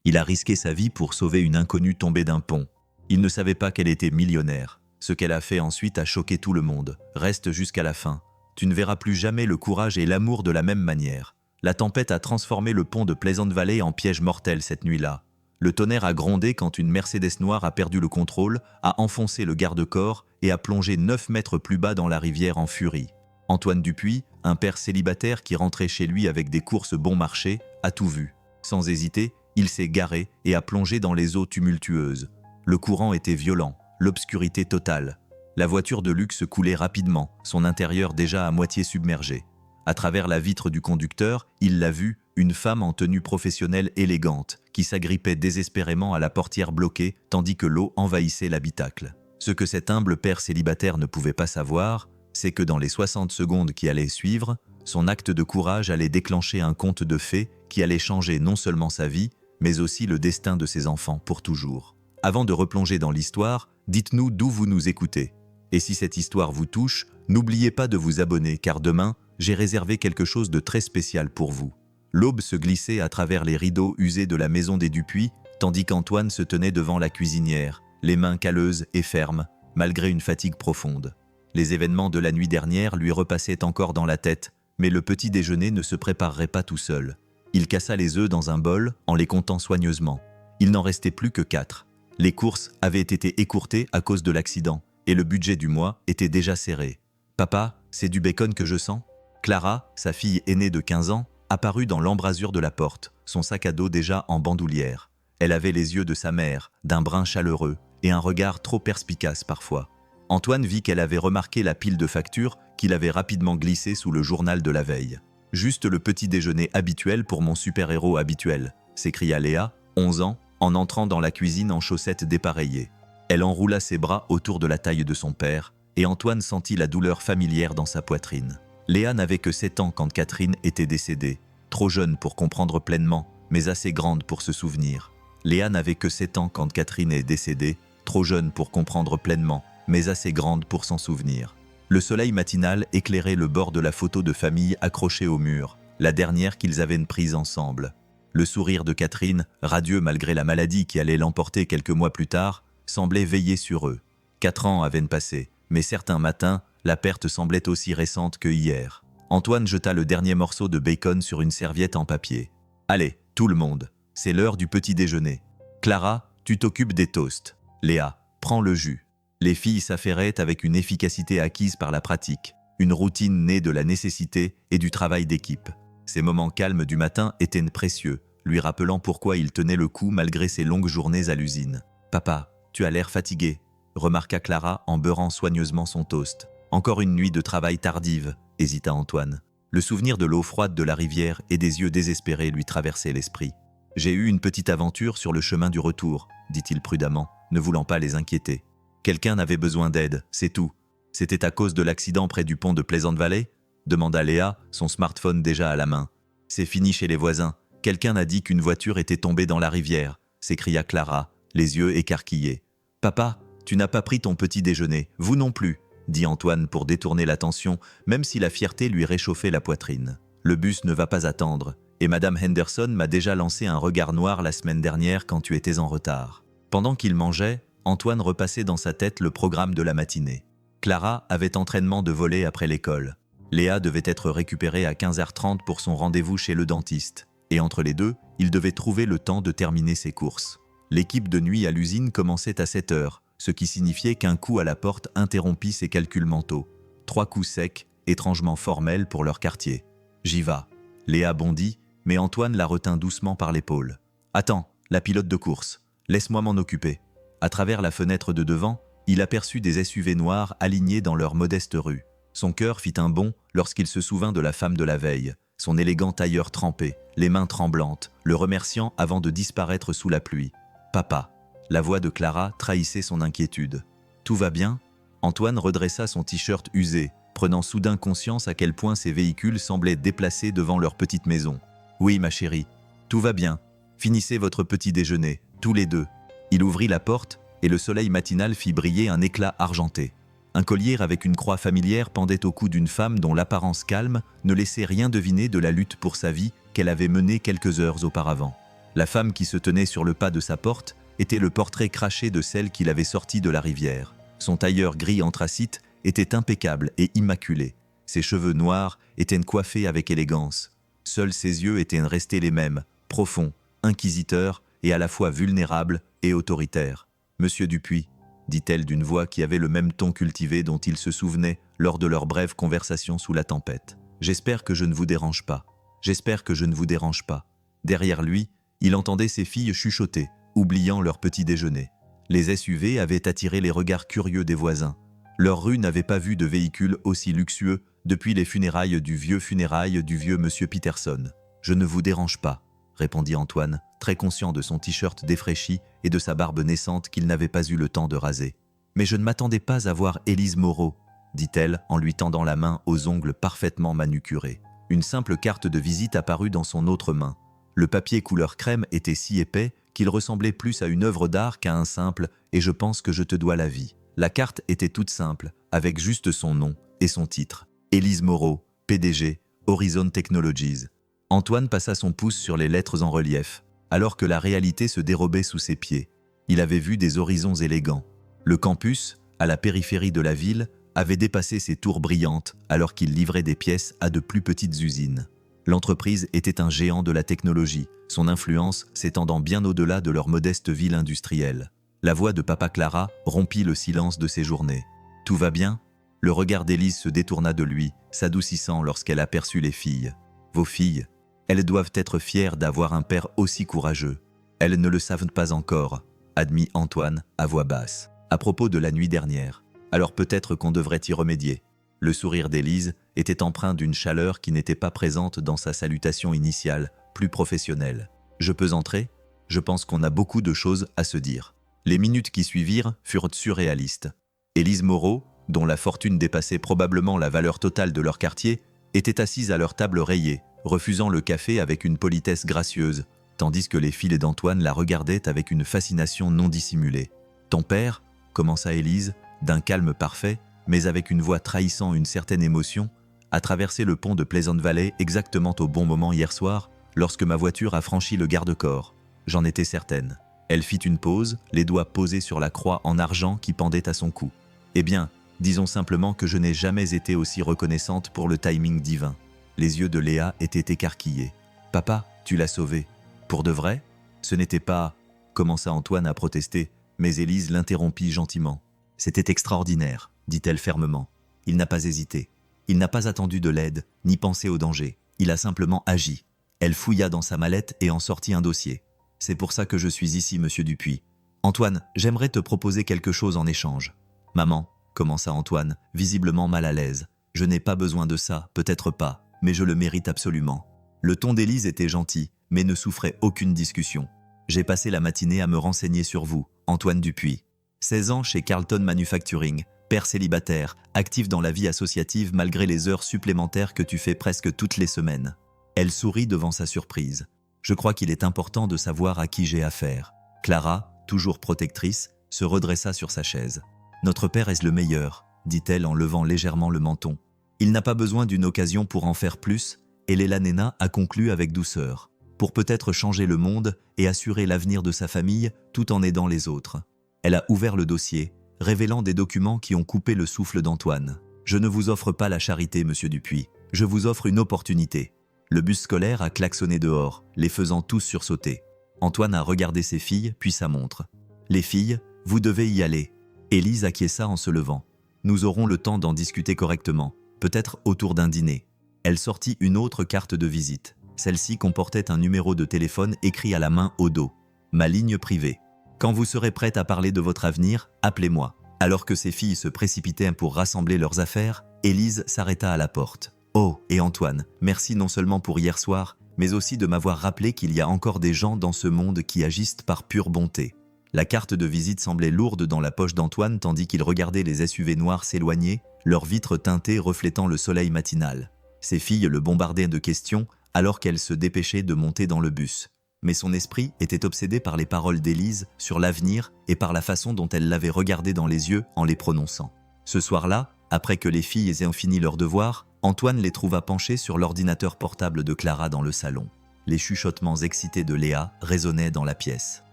Il a risqué sa vie pour sauver une inconnue tombée d'un pont. Il ne savait pas qu'elle était millionnaire. Ce qu'elle a fait ensuite a choqué tout le monde. Reste jusqu'à la fin. Tu ne verras plus jamais le courage et l'amour de la même manière. La tempête a transformé le pont de Pleasant Valley en piège mortel cette nuit-là. Le tonnerre a grondé quand une Mercedes noire a perdu le contrôle, a enfoncé le garde-corps et a plongé 9 mètres plus bas dans la rivière en furie. Antoine Dupuis, un père célibataire qui rentrait chez lui avec des courses bon marché, a tout vu. Sans hésiter, il s'est garé et a plongé dans les eaux tumultueuses. Le courant était violent, l'obscurité totale. La voiture de luxe coulait rapidement, son intérieur déjà à moitié submergé. À travers la vitre du conducteur, il l'a vue, une femme en tenue professionnelle élégante, qui s'agrippait désespérément à la portière bloquée tandis que l'eau envahissait l'habitacle. Ce que cet humble père célibataire ne pouvait pas savoir, c'est que dans les 60 secondes qui allaient suivre, son acte de courage allait déclencher un conte de fées qui allait changer non seulement sa vie, mais aussi le destin de ses enfants pour toujours. Avant de replonger dans l'histoire, dites-nous d'où vous nous écoutez. Et si cette histoire vous touche, n'oubliez pas de vous abonner car demain, j'ai réservé quelque chose de très spécial pour vous. L'aube se glissait à travers les rideaux usés de la maison des Dupuis, tandis qu'Antoine se tenait devant la cuisinière, les mains calleuses et fermes, malgré une fatigue profonde. Les événements de la nuit dernière lui repassaient encore dans la tête, mais le petit déjeuner ne se préparerait pas tout seul. Il cassa les œufs dans un bol en les comptant soigneusement. Il n'en restait plus que 4. Les courses avaient été écourtées à cause de l'accident, et le budget du mois était déjà serré. « Papa, c'est du bacon que je sens ?» Clara, sa fille aînée de 15 ans, apparut dans l'embrasure de la porte, son sac à dos déjà en bandoulière. Elle avait les yeux de sa mère, d'un brun chaleureux, et un regard trop perspicace parfois. Antoine vit qu'elle avait remarqué la pile de factures qu'il avait rapidement glissée sous le journal de la veille. « Juste le petit déjeuner habituel pour mon super-héros habituel », s'écria Léa, 11 ans, en entrant dans la cuisine en chaussettes dépareillées. Elle enroula ses bras autour de la taille de son père, et Antoine sentit la douleur familière dans sa poitrine. Léa n'avait que 7 ans quand Catherine était décédée, trop jeune pour comprendre pleinement, mais assez grande pour se souvenir. Léa n'avait que 7 ans quand Catherine est décédée, trop jeune pour comprendre pleinement, mais assez grande pour s'en souvenir. Le soleil matinal éclairait le bord de la photo de famille accrochée au mur, la dernière qu'ils avaient prise ensemble. Le sourire de Catherine, radieux malgré la maladie qui allait l'emporter quelques mois plus tard, semblait veiller sur eux. 4 ans avaient passé, mais certains matins, la perte semblait aussi récente que hier. Antoine jeta le dernier morceau de bacon sur une serviette en papier. « Allez, tout le monde, c'est l'heure du petit déjeuner. Clara, tu t'occupes des toasts. Léa, prends le jus. » Les filles s'affairaient avec une efficacité acquise par la pratique, une routine née de la nécessité et du travail d'équipe. Ces moments calmes du matin étaient précieux, lui rappelant pourquoi il tenait le coup malgré ses longues journées à l'usine. « Papa, tu as l'air fatigué », remarqua Clara en beurrant soigneusement son toast. « Encore une nuit de travail tardive », hésita Antoine. Le souvenir de l'eau froide de la rivière et des yeux désespérés lui traversait l'esprit. « J'ai eu une petite aventure sur le chemin du retour », dit-il prudemment, ne voulant pas les inquiéter. « Quelqu'un avait besoin d'aide, c'est tout. C'était à cause de l'accident près du pont de Pleasant Valley ?» demanda Léa, son smartphone déjà à la main. « C'est fini chez les voisins. Quelqu'un a dit qu'une voiture était tombée dans la rivière », s'écria Clara, les yeux écarquillés. « Papa, tu n'as pas pris ton petit déjeuner, vous non plus », dit Antoine pour détourner l'attention, même si la fierté lui réchauffait la poitrine. « Le bus ne va pas attendre, et Madame Henderson m'a déjà lancé un regard noir la semaine dernière quand tu étais en retard. » Pendant qu'il mangeait, Antoine repassait dans sa tête le programme de la matinée. Clara avait entraînement de volley après l'école. Léa devait être récupérée à 15h30 pour son rendez-vous chez le dentiste. Et entre les deux, il devait trouver le temps de terminer ses courses. L'équipe de nuit à l'usine commençait à 7h, ce qui signifiait qu'un coup à la porte interrompit ses calculs mentaux. 3 coups secs, étrangement formels pour leur quartier. « J'y vas !» Léa bondit, mais Antoine la retint doucement par l'épaule. « Attends, la pilote de course, laisse-moi m'en occuper. » À travers la fenêtre de devant, il aperçut des SUV noirs alignés dans leur modeste rue. Son cœur fit un bond lorsqu'il se souvint de la femme de la veille, son élégant tailleur trempé, les mains tremblantes, le remerciant avant de disparaître sous la pluie. « Papa !» La voix de Clara trahissait son inquiétude. « Tout va bien ?» Antoine redressa son t-shirt usé, prenant soudain conscience à quel point ses véhicules semblaient déplacés devant leur petite maison. « Oui, ma chérie, tout va bien. Finissez votre petit déjeuner, tous les deux. » Il ouvrit la porte et le soleil matinal fit briller un éclat argenté. Un collier avec une croix familière pendait au cou d'une femme dont l'apparence calme ne laissait rien deviner de la lutte pour sa vie qu'elle avait menée quelques heures auparavant. La femme qui se tenait sur le pas de sa porte était le portrait craché de celle qu'il avait sortie de la rivière. Son tailleur gris anthracite était impeccable et immaculé. Ses cheveux noirs étaient coiffés avec élégance. Seuls ses yeux étaient restés les mêmes, profonds, inquisiteurs et à la fois vulnérables et autoritaires. « Monsieur Dupuis », dit-elle d'une voix qui avait le même ton cultivé dont il se souvenait lors de leur brève conversation sous la tempête. « J'espère que je ne vous dérange pas. J'espère que je ne vous dérange pas. » Derrière lui, il entendait ses filles chuchoter, oubliant leur petit déjeuner. Les SUV avaient attiré les regards curieux des voisins. Leur rue n'avait pas vu de véhicule aussi luxueux depuis les funérailles du vieux monsieur Peterson. « Je ne vous dérange pas », répondit Antoine, très conscient de son t-shirt défraîchi et de sa barbe naissante qu'il n'avait pas eu le temps de raser. « Mais je ne m'attendais pas à voir Élise Moreau, » dit-elle en lui tendant la main aux ongles parfaitement manucurés. Une simple carte de visite apparut dans son autre main. Le papier couleur crème était si épais qu'il ressemblait plus à une œuvre d'art qu'à un simple « et je pense que je te dois la vie ». La carte était toute simple, avec juste son nom et son titre. Élise Moreau, PDG, Horizon Technologies. Antoine passa son pouce sur les lettres en relief, alors que la réalité se dérobait sous ses pieds. Il avait vu des horizons élégants. Le campus, à la périphérie de la ville, avait dépassé ses tours brillantes alors qu'il livrait des pièces à de plus petites usines. L'entreprise était un géant de la technologie, son influence s'étendant bien au-delà de leur modeste ville industrielle. La voix de Papa Clara rompit le silence de ses journées. « Tout va bien ?» Le regard d'Élise se détourna de lui, s'adoucissant lorsqu'elle aperçut les filles. « Vos filles, elles doivent être fières d'avoir un père aussi courageux. Elles ne le savent pas encore, » admit Antoine à voix basse. « À propos de la nuit dernière, alors peut-être qu'on devrait y remédier. » Le sourire d'Élise était empreint d'une chaleur qui n'était pas présente dans sa salutation initiale, plus professionnelle. « Je peux entrer ? Je pense qu'on a beaucoup de choses à se dire. » Les minutes qui suivirent furent surréalistes. Élise Moreau, dont la fortune dépassait probablement la valeur totale de leur quartier, était assise à leur table rayée, refusant le café avec une politesse gracieuse, tandis que les filles d'Antoine la regardaient avec une fascination non dissimulée. « Ton père ?» commença Élise, d'un calme parfait, mais avec une voix trahissant une certaine émotion, a traversé le pont de Pleasant Valley exactement au bon moment hier soir, lorsque ma voiture a franchi le garde-corps. J'en étais certaine. Elle fit une pause, les doigts posés sur la croix en argent qui pendait à son cou. Eh bien, disons simplement que je n'ai jamais été aussi reconnaissante pour le timing divin. Les yeux de Léa étaient écarquillés. « Papa, tu l'as sauvé. Pour de vrai ? Ce n'était pas… » commença Antoine à protester, mais Élise l'interrompit gentiment. « C'était extraordinaire, » dit-elle fermement. Il n'a pas hésité. Il n'a pas attendu de l'aide, ni pensé au danger. Il a simplement agi. Elle fouilla dans sa mallette et en sortit un dossier. « C'est pour ça que je suis ici, monsieur Dupuis. Antoine, j'aimerais te proposer quelque chose en échange. »« Maman, » commença Antoine, visiblement mal à l'aise. « Je n'ai pas besoin de ça, peut-être pas, mais je le mérite absolument. » Le ton d'Élise était gentil, mais ne souffrait aucune discussion. « J'ai passé la matinée à me renseigner sur vous, Antoine Dupuis. 16 ans chez Carlton Manufacturing, père célibataire, actif dans la vie associative malgré les heures supplémentaires que tu fais presque toutes les semaines. » Elle sourit devant sa surprise. « Je crois qu'il est important de savoir à qui j'ai affaire. » Clara, toujours protectrice, se redressa sur sa chaise. « Notre père est le meilleur, » dit-elle en levant légèrement le menton. « Il n'a pas besoin d'une occasion pour en faire plus, et Léla Nena a conclu avec douceur, pour peut-être changer le monde et assurer l'avenir de sa famille tout en aidant les autres. » Elle a ouvert le dossier, révélant des documents qui ont coupé le souffle d'Antoine. « Je ne vous offre pas la charité, monsieur Dupuis. Je vous offre une opportunité. » Le bus scolaire a klaxonné dehors, les faisant tous sursauter. Antoine a regardé ses filles, puis sa montre. « Les filles, vous devez y aller. » Élise acquiesça en se levant. « Nous aurons le temps d'en discuter correctement, peut-être autour d'un dîner. » Elle sortit une autre carte de visite. Celle-ci comportait un numéro de téléphone écrit à la main au dos. « Ma ligne privée. Quand vous serez prête à parler de votre avenir, appelez-moi. » Alors que ses filles se précipitaient pour rassembler leurs affaires, Élise s'arrêta à la porte. « Oh, et Antoine, merci non seulement pour hier soir, mais aussi de m'avoir rappelé qu'il y a encore des gens dans ce monde qui agissent par pure bonté. » La carte de visite semblait lourde dans la poche d'Antoine tandis qu'il regardait les SUV noirs s'éloigner, leurs vitres teintées reflétant le soleil matinal. Ses filles le bombardaient de questions alors qu'elle se dépêchait de monter dans le bus. Mais son esprit était obsédé par les paroles d'Élise sur l'avenir et par la façon dont elle l'avait regardé dans les yeux en les prononçant. Ce soir-là, après que les filles aient fini leurs devoirs, Antoine les trouva penchés sur l'ordinateur portable de Clara dans le salon. Les chuchotements excités de Léa résonnaient dans la pièce.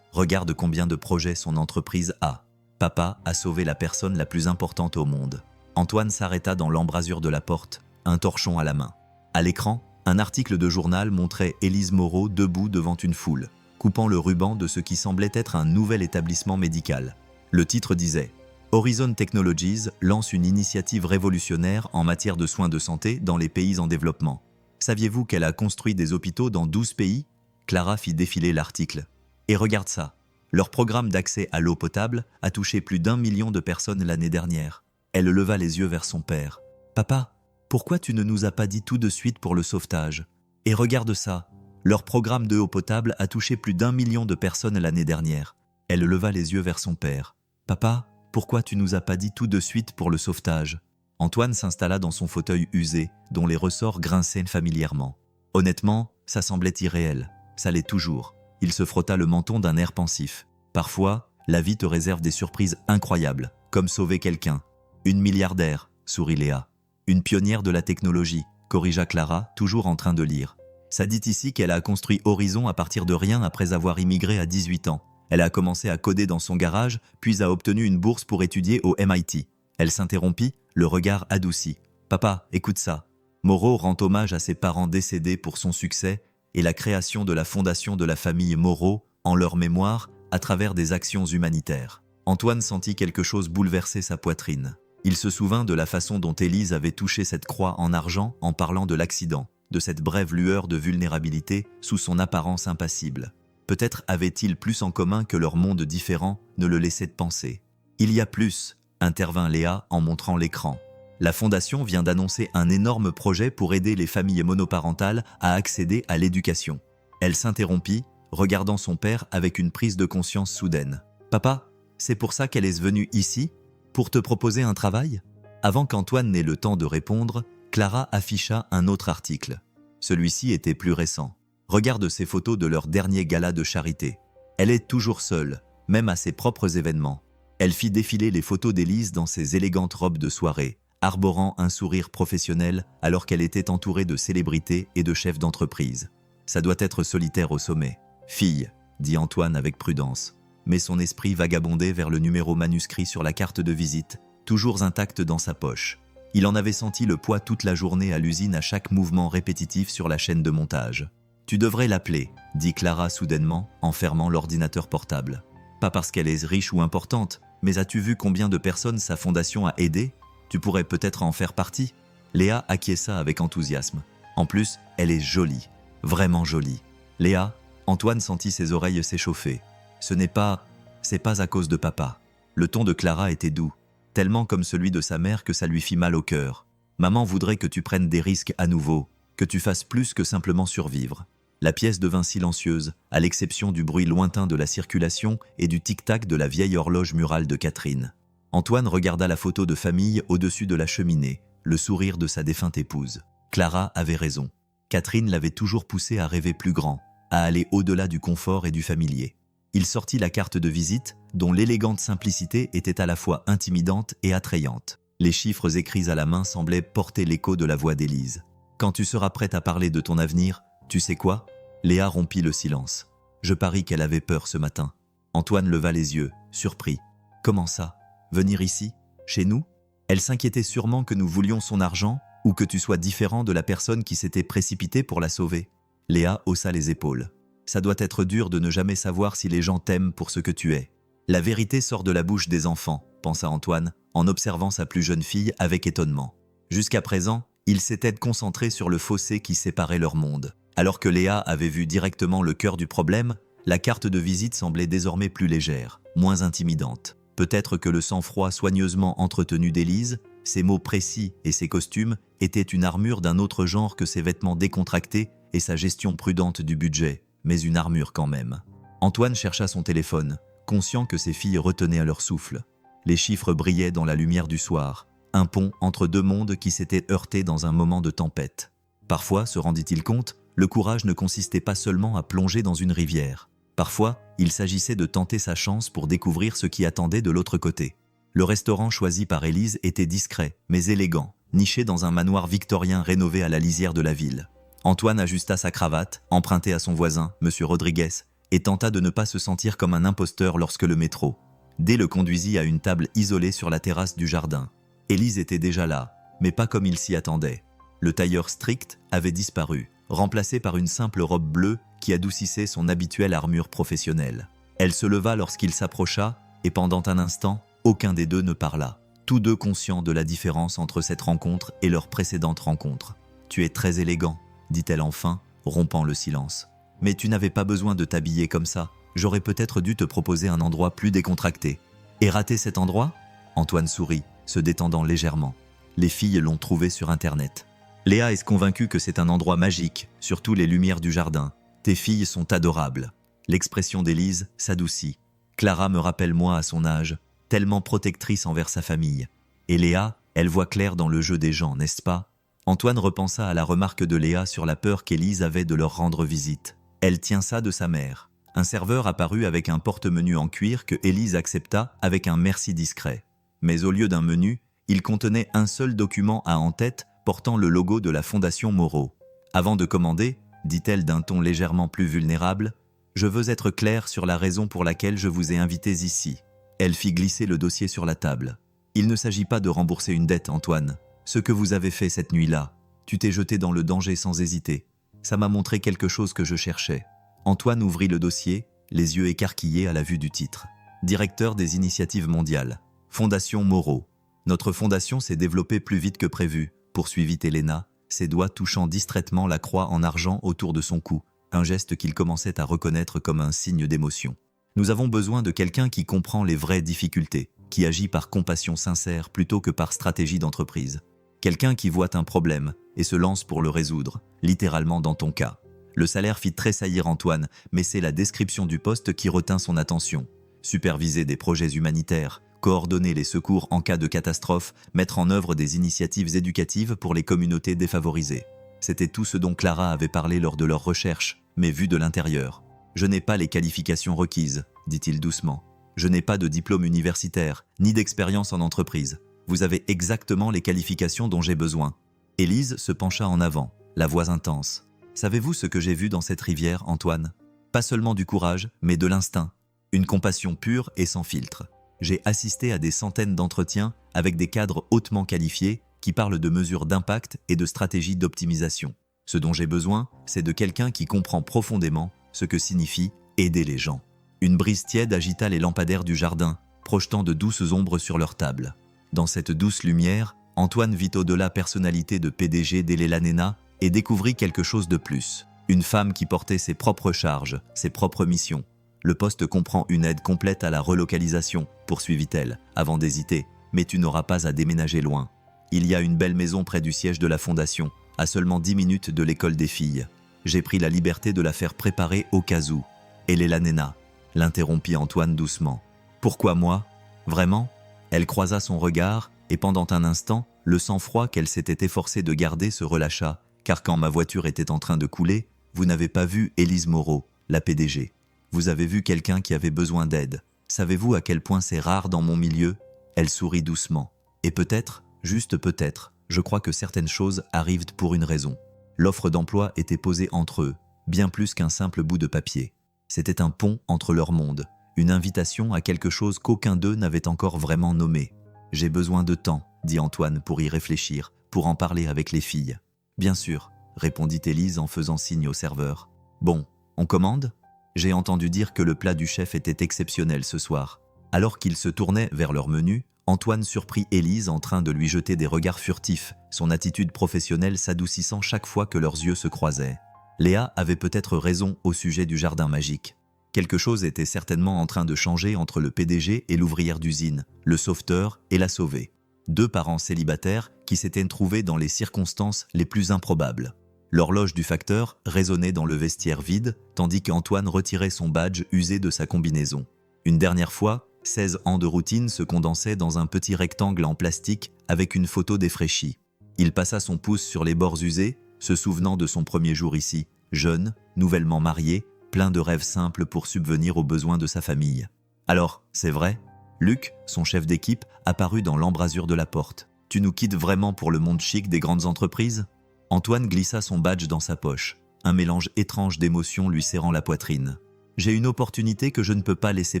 Regarde combien de projets son entreprise a. Papa a sauvé la personne la plus importante au monde. Antoine s'arrêta dans l'embrasure de la porte, un torchon à la main. À l'écran, un article de journal montrait Élise Moreau debout devant une foule, coupant le ruban de ce qui semblait être un nouvel établissement médical. Le titre disait « Horizon Technologies lance une initiative révolutionnaire en matière de soins de santé dans les pays en développement. Saviez-vous qu'elle a construit des hôpitaux dans 12 pays ?» Clara fit défiler l'article. « Et regarde ça, leur programme d'accès à l'eau potable a touché plus d'1 million de personnes l'année dernière. » Elle leva les yeux vers son père. « Papa, pourquoi tu ne nous as pas dit tout de suite pour le sauvetage ? Et regarde ça, leur programme de eau potable a touché plus d'1 million de personnes l'année dernière. » Elle leva les yeux vers son père. « Papa, pourquoi tu nous as pas dit tout de suite pour le sauvetage ?» Antoine s'installa dans son fauteuil usé, dont les ressorts grinçaient familièrement. Honnêtement, ça semblait irréel. Ça l'est toujours. Il se frotta le menton d'un air pensif. Parfois, la vie te réserve des surprises incroyables, comme sauver quelqu'un. Une milliardaire, sourit Léa. Une pionnière de la technologie, corrigea Clara, toujours en train de lire. Ça dit ici qu'elle a construit Horizon à partir de rien après avoir immigré à 18 ans. Elle a commencé à coder dans son garage, puis a obtenu une bourse pour étudier au MIT. Elle s'interrompit, le regard adouci. « Papa, écoute ça. » Moreau rend hommage à ses parents décédés pour son succès et la création de la fondation de la famille Moreau en leur mémoire à travers des actions humanitaires. Antoine sentit quelque chose bouleverser sa poitrine. Il se souvint de la façon dont Élise avait touché cette croix en argent en parlant de l'accident, de cette brève lueur de vulnérabilité sous son apparence impassible. Peut-être avaient-ils plus en commun que leur monde différent ne le laissait de penser. « Il y a plus », intervint Léa en montrant l'écran. La Fondation vient d'annoncer un énorme projet pour aider les familles monoparentales à accéder à l'éducation. Elle s'interrompit, regardant son père avec une prise de conscience soudaine. « Papa, c'est pour ça qu'elle est venue ici ? Pour te proposer un travail ?» Avant qu'Antoine n'ait le temps de répondre, Clara afficha un autre article. Celui-ci était plus récent. Regarde ces photos de leur dernier gala de charité. Elle est toujours seule, même à ses propres événements. Elle fit défiler les photos d'Élise dans ses élégantes robes de soirée, arborant un sourire professionnel alors qu'elle était entourée de célébrités et de chefs d'entreprise. Ça doit être solitaire au sommet. « Fille », dit Antoine avec prudence, mais son esprit vagabondait vers le numéro manuscrit sur la carte de visite, toujours intacte dans sa poche. Il en avait senti le poids toute la journée à l'usine à chaque mouvement répétitif sur la chaîne de montage. « Tu devrais l'appeler », dit Clara soudainement en fermant l'ordinateur portable. « Pas parce qu'elle est riche ou importante, mais as-tu vu combien de personnes sa fondation a aidé ? Tu pourrais peut-être en faire partie. » Léa acquiesça avec enthousiasme. En plus, elle est jolie, vraiment jolie. « Léa », Antoine sentit ses oreilles s'échauffer. « C'est pas à cause de papa. » Le ton de Clara était doux, tellement comme celui de sa mère que ça lui fit mal au cœur. « Maman voudrait que tu prennes des risques à nouveau, que tu fasses plus que simplement survivre. » La pièce devint silencieuse, à l'exception du bruit lointain de la circulation et du tic-tac de la vieille horloge murale de Catherine. Antoine regarda la photo de famille au-dessus de la cheminée, le sourire de sa défunte épouse. Clara avait raison. Catherine l'avait toujours poussé à rêver plus grand, à aller au-delà du confort et du familier. Il sortit la carte de visite, dont l'élégante simplicité était à la fois intimidante et attrayante. Les chiffres écrits à la main semblaient porter l'écho de la voix d'Élise. « Quand tu seras prête à parler de ton avenir, tu sais quoi ?» Léa rompit le silence. Je parie qu'elle avait peur ce matin. Antoine leva les yeux, surpris. « Comment ça ? Venir ici ? Chez nous ? » Elle s'inquiétait sûrement que nous voulions son argent ou que tu sois différent de la personne qui s'était précipitée pour la sauver. Léa haussa les épaules. « Ça doit être dur de ne jamais savoir si les gens t'aiment pour ce que tu es. La vérité sort de la bouche des enfants, pensa Antoine, en observant sa plus jeune fille avec étonnement. Jusqu'à présent, il s'était concentré sur le fossé qui séparait leur monde. Alors que Léa avait vu directement le cœur du problème, la carte de visite semblait désormais plus légère, moins intimidante. Peut-être que le sang-froid soigneusement entretenu d'Élise, ses mots précis et ses costumes étaient une armure d'un autre genre que ses vêtements décontractés et sa gestion prudente du budget, mais une armure quand même. Antoine chercha son téléphone, conscient que ses filles retenaient à leur souffle. Les chiffres brillaient dans la lumière du soir, un pont entre deux mondes qui s'étaient heurtés dans un moment de tempête. Parfois, se rendit-il compte, le courage ne consistait pas seulement à plonger dans une rivière. Parfois, il s'agissait de tenter sa chance pour découvrir ce qui attendait de l'autre côté. Le restaurant choisi par Élise était discret, mais élégant, niché dans un manoir victorien rénové à la lisière de la ville. Antoine ajusta sa cravate, empruntée à son voisin, M. Rodriguez, et tenta de ne pas se sentir comme un imposteur lorsque le métro. D le conduisit à une table isolée sur la terrasse du jardin. Élise était déjà là, mais pas comme il s'y attendait. Le tailleur strict avait disparu, remplacé par une simple robe bleue qui adoucissait son habituelle armure professionnelle. Elle se leva lorsqu'il s'approcha, et pendant un instant, aucun des deux ne parla, tous deux conscients de la différence entre cette rencontre et leur précédente rencontre. « Tu es très élégant », dit-elle enfin, rompant le silence. « Mais tu n'avais pas besoin de t'habiller comme ça. J'aurais peut-être dû te proposer un endroit plus décontracté. » « Et rater cet endroit ?» Antoine sourit, se détendant légèrement. Les filles l'ont trouvé sur Internet. Léa est convaincue que c'est un endroit magique, surtout les lumières du jardin. Tes filles sont adorables. L'expression d'Élise s'adoucit. Clara me rappelle moi à son âge, tellement protectrice envers sa famille. Et Léa, elle voit clair dans le jeu des gens, n'est-ce pas? Antoine repensa à la remarque de Léa sur la peur qu'Élise avait de leur rendre visite. Elle tient ça de sa mère. Un serveur apparut avec un porte-menu en cuir que Élise accepta avec un merci discret. Mais au lieu d'un menu, il contenait un seul document à en-tête portant le logo de la Fondation Moreau. « Avant de commander, dit-elle d'un ton légèrement plus vulnérable, je veux être claire sur la raison pour laquelle je vous ai invités ici. » Elle fit glisser le dossier sur la table. « Il ne s'agit pas de rembourser une dette, Antoine. Ce que vous avez fait cette nuit-là, tu t'es jeté dans le danger sans hésiter. Ça m'a montré quelque chose que je cherchais. » Antoine ouvrit le dossier, les yeux écarquillés à la vue du titre. « Directeur des initiatives mondiales. Fondation Moreau. Notre fondation s'est développée plus vite que prévu, poursuivit Elena, ses doigts touchant distraitement la croix en argent autour de son cou, un geste qu'il commençait à reconnaître comme un signe d'émotion. Nous avons besoin de quelqu'un qui comprend les vraies difficultés, qui agit par compassion sincère plutôt que par stratégie d'entreprise. Quelqu'un qui voit un problème et se lance pour le résoudre, littéralement dans ton cas. Le salaire fit tressaillir Antoine, mais c'est la description du poste qui retint son attention. Superviser des projets humanitaires, coordonner les secours en cas de catastrophe, mettre en œuvre des initiatives éducatives pour les communautés défavorisées. C'était tout ce dont Clara avait parlé lors de leur recherche, mais vu de l'intérieur. « Je n'ai pas les qualifications requises, dit-il doucement. Je n'ai pas de diplôme universitaire, ni d'expérience en entreprise. Vous avez exactement les qualifications dont j'ai besoin. » Élise se pencha en avant, la voix intense. « Savez-vous ce que j'ai vu dans cette rivière, Antoine? Pas seulement du courage, mais de l'instinct. Une compassion pure et sans filtre. J'ai assisté à des centaines d'entretiens avec des cadres hautement qualifiés qui parlent de mesures d'impact et de stratégies d'optimisation. Ce dont j'ai besoin, c'est de quelqu'un qui comprend profondément ce que signifie aider les gens. » Une brise tiède agita les lampadaires du jardin, projetant de douces ombres sur leur table. Dans cette douce lumière, Antoine vit au-delà personnalité de PDG d'Elela Nena et découvrit quelque chose de plus. Une femme qui portait ses propres charges, ses propres missions. Le poste comprend une aide complète à la relocalisation, poursuivit-elle, avant d'hésiter, mais tu n'auras pas à déménager loin. Il y a une belle maison près du siège de la fondation, à seulement 10 minutes de l'école des filles. J'ai pris la liberté de la faire préparer au cas où. Elela Nena, l'interrompit Antoine doucement. Pourquoi moi? Vraiment? Elle croisa son regard, et pendant un instant, le sang-froid qu'elle s'était efforcée de garder se relâcha, car quand ma voiture était en train de couler, vous n'avez pas vu Élise Moreau, la PDG. Vous avez vu quelqu'un qui avait besoin d'aide. Savez-vous à quel point c'est rare dans mon milieu? Elle sourit doucement. Et peut-être, juste peut-être, je crois que certaines choses arrivent pour une raison. L'offre d'emploi était posée entre eux, bien plus qu'un simple bout de papier. C'était un pont entre leurs mondes, une invitation à quelque chose qu'aucun d'eux n'avait encore vraiment nommé. « J'ai besoin de temps, » dit Antoine pour y réfléchir, pour en parler avec les filles. « Bien sûr, » répondit Élise en faisant signe au serveur. « Bon, on commande ? J'ai entendu dire que le plat du chef était exceptionnel ce soir. » Alors qu'ils se tournaient vers leur menu, Antoine surprit Élise en train de lui jeter des regards furtifs, son attitude professionnelle s'adoucissant chaque fois que leurs yeux se croisaient. Léa avait peut-être raison au sujet du jardin magique. Quelque chose était certainement en train de changer entre le PDG et l'ouvrière d'usine, le sauveteur et la sauvée. Deux parents célibataires qui s'étaient trouvés dans les circonstances les plus improbables. L'horloge du facteur résonnait dans le vestiaire vide, tandis qu'Antoine retirait son badge usé de sa combinaison. Une dernière fois, 16 ans de routine se condensaient dans un petit rectangle en plastique avec une photo défraîchie. Il passa son pouce sur les bords usés, se souvenant de son premier jour ici, jeune, nouvellement marié, plein de rêves simples pour subvenir aux besoins de sa famille. « Alors, c'est vrai ?» Luc, son chef d'équipe, apparut dans l'embrasure de la porte. « Tu nous quittes vraiment pour le monde chic des grandes entreprises ?» Antoine glissa son badge dans sa poche, un mélange étrange d'émotions lui serrant la poitrine. « J'ai une opportunité que je ne peux pas laisser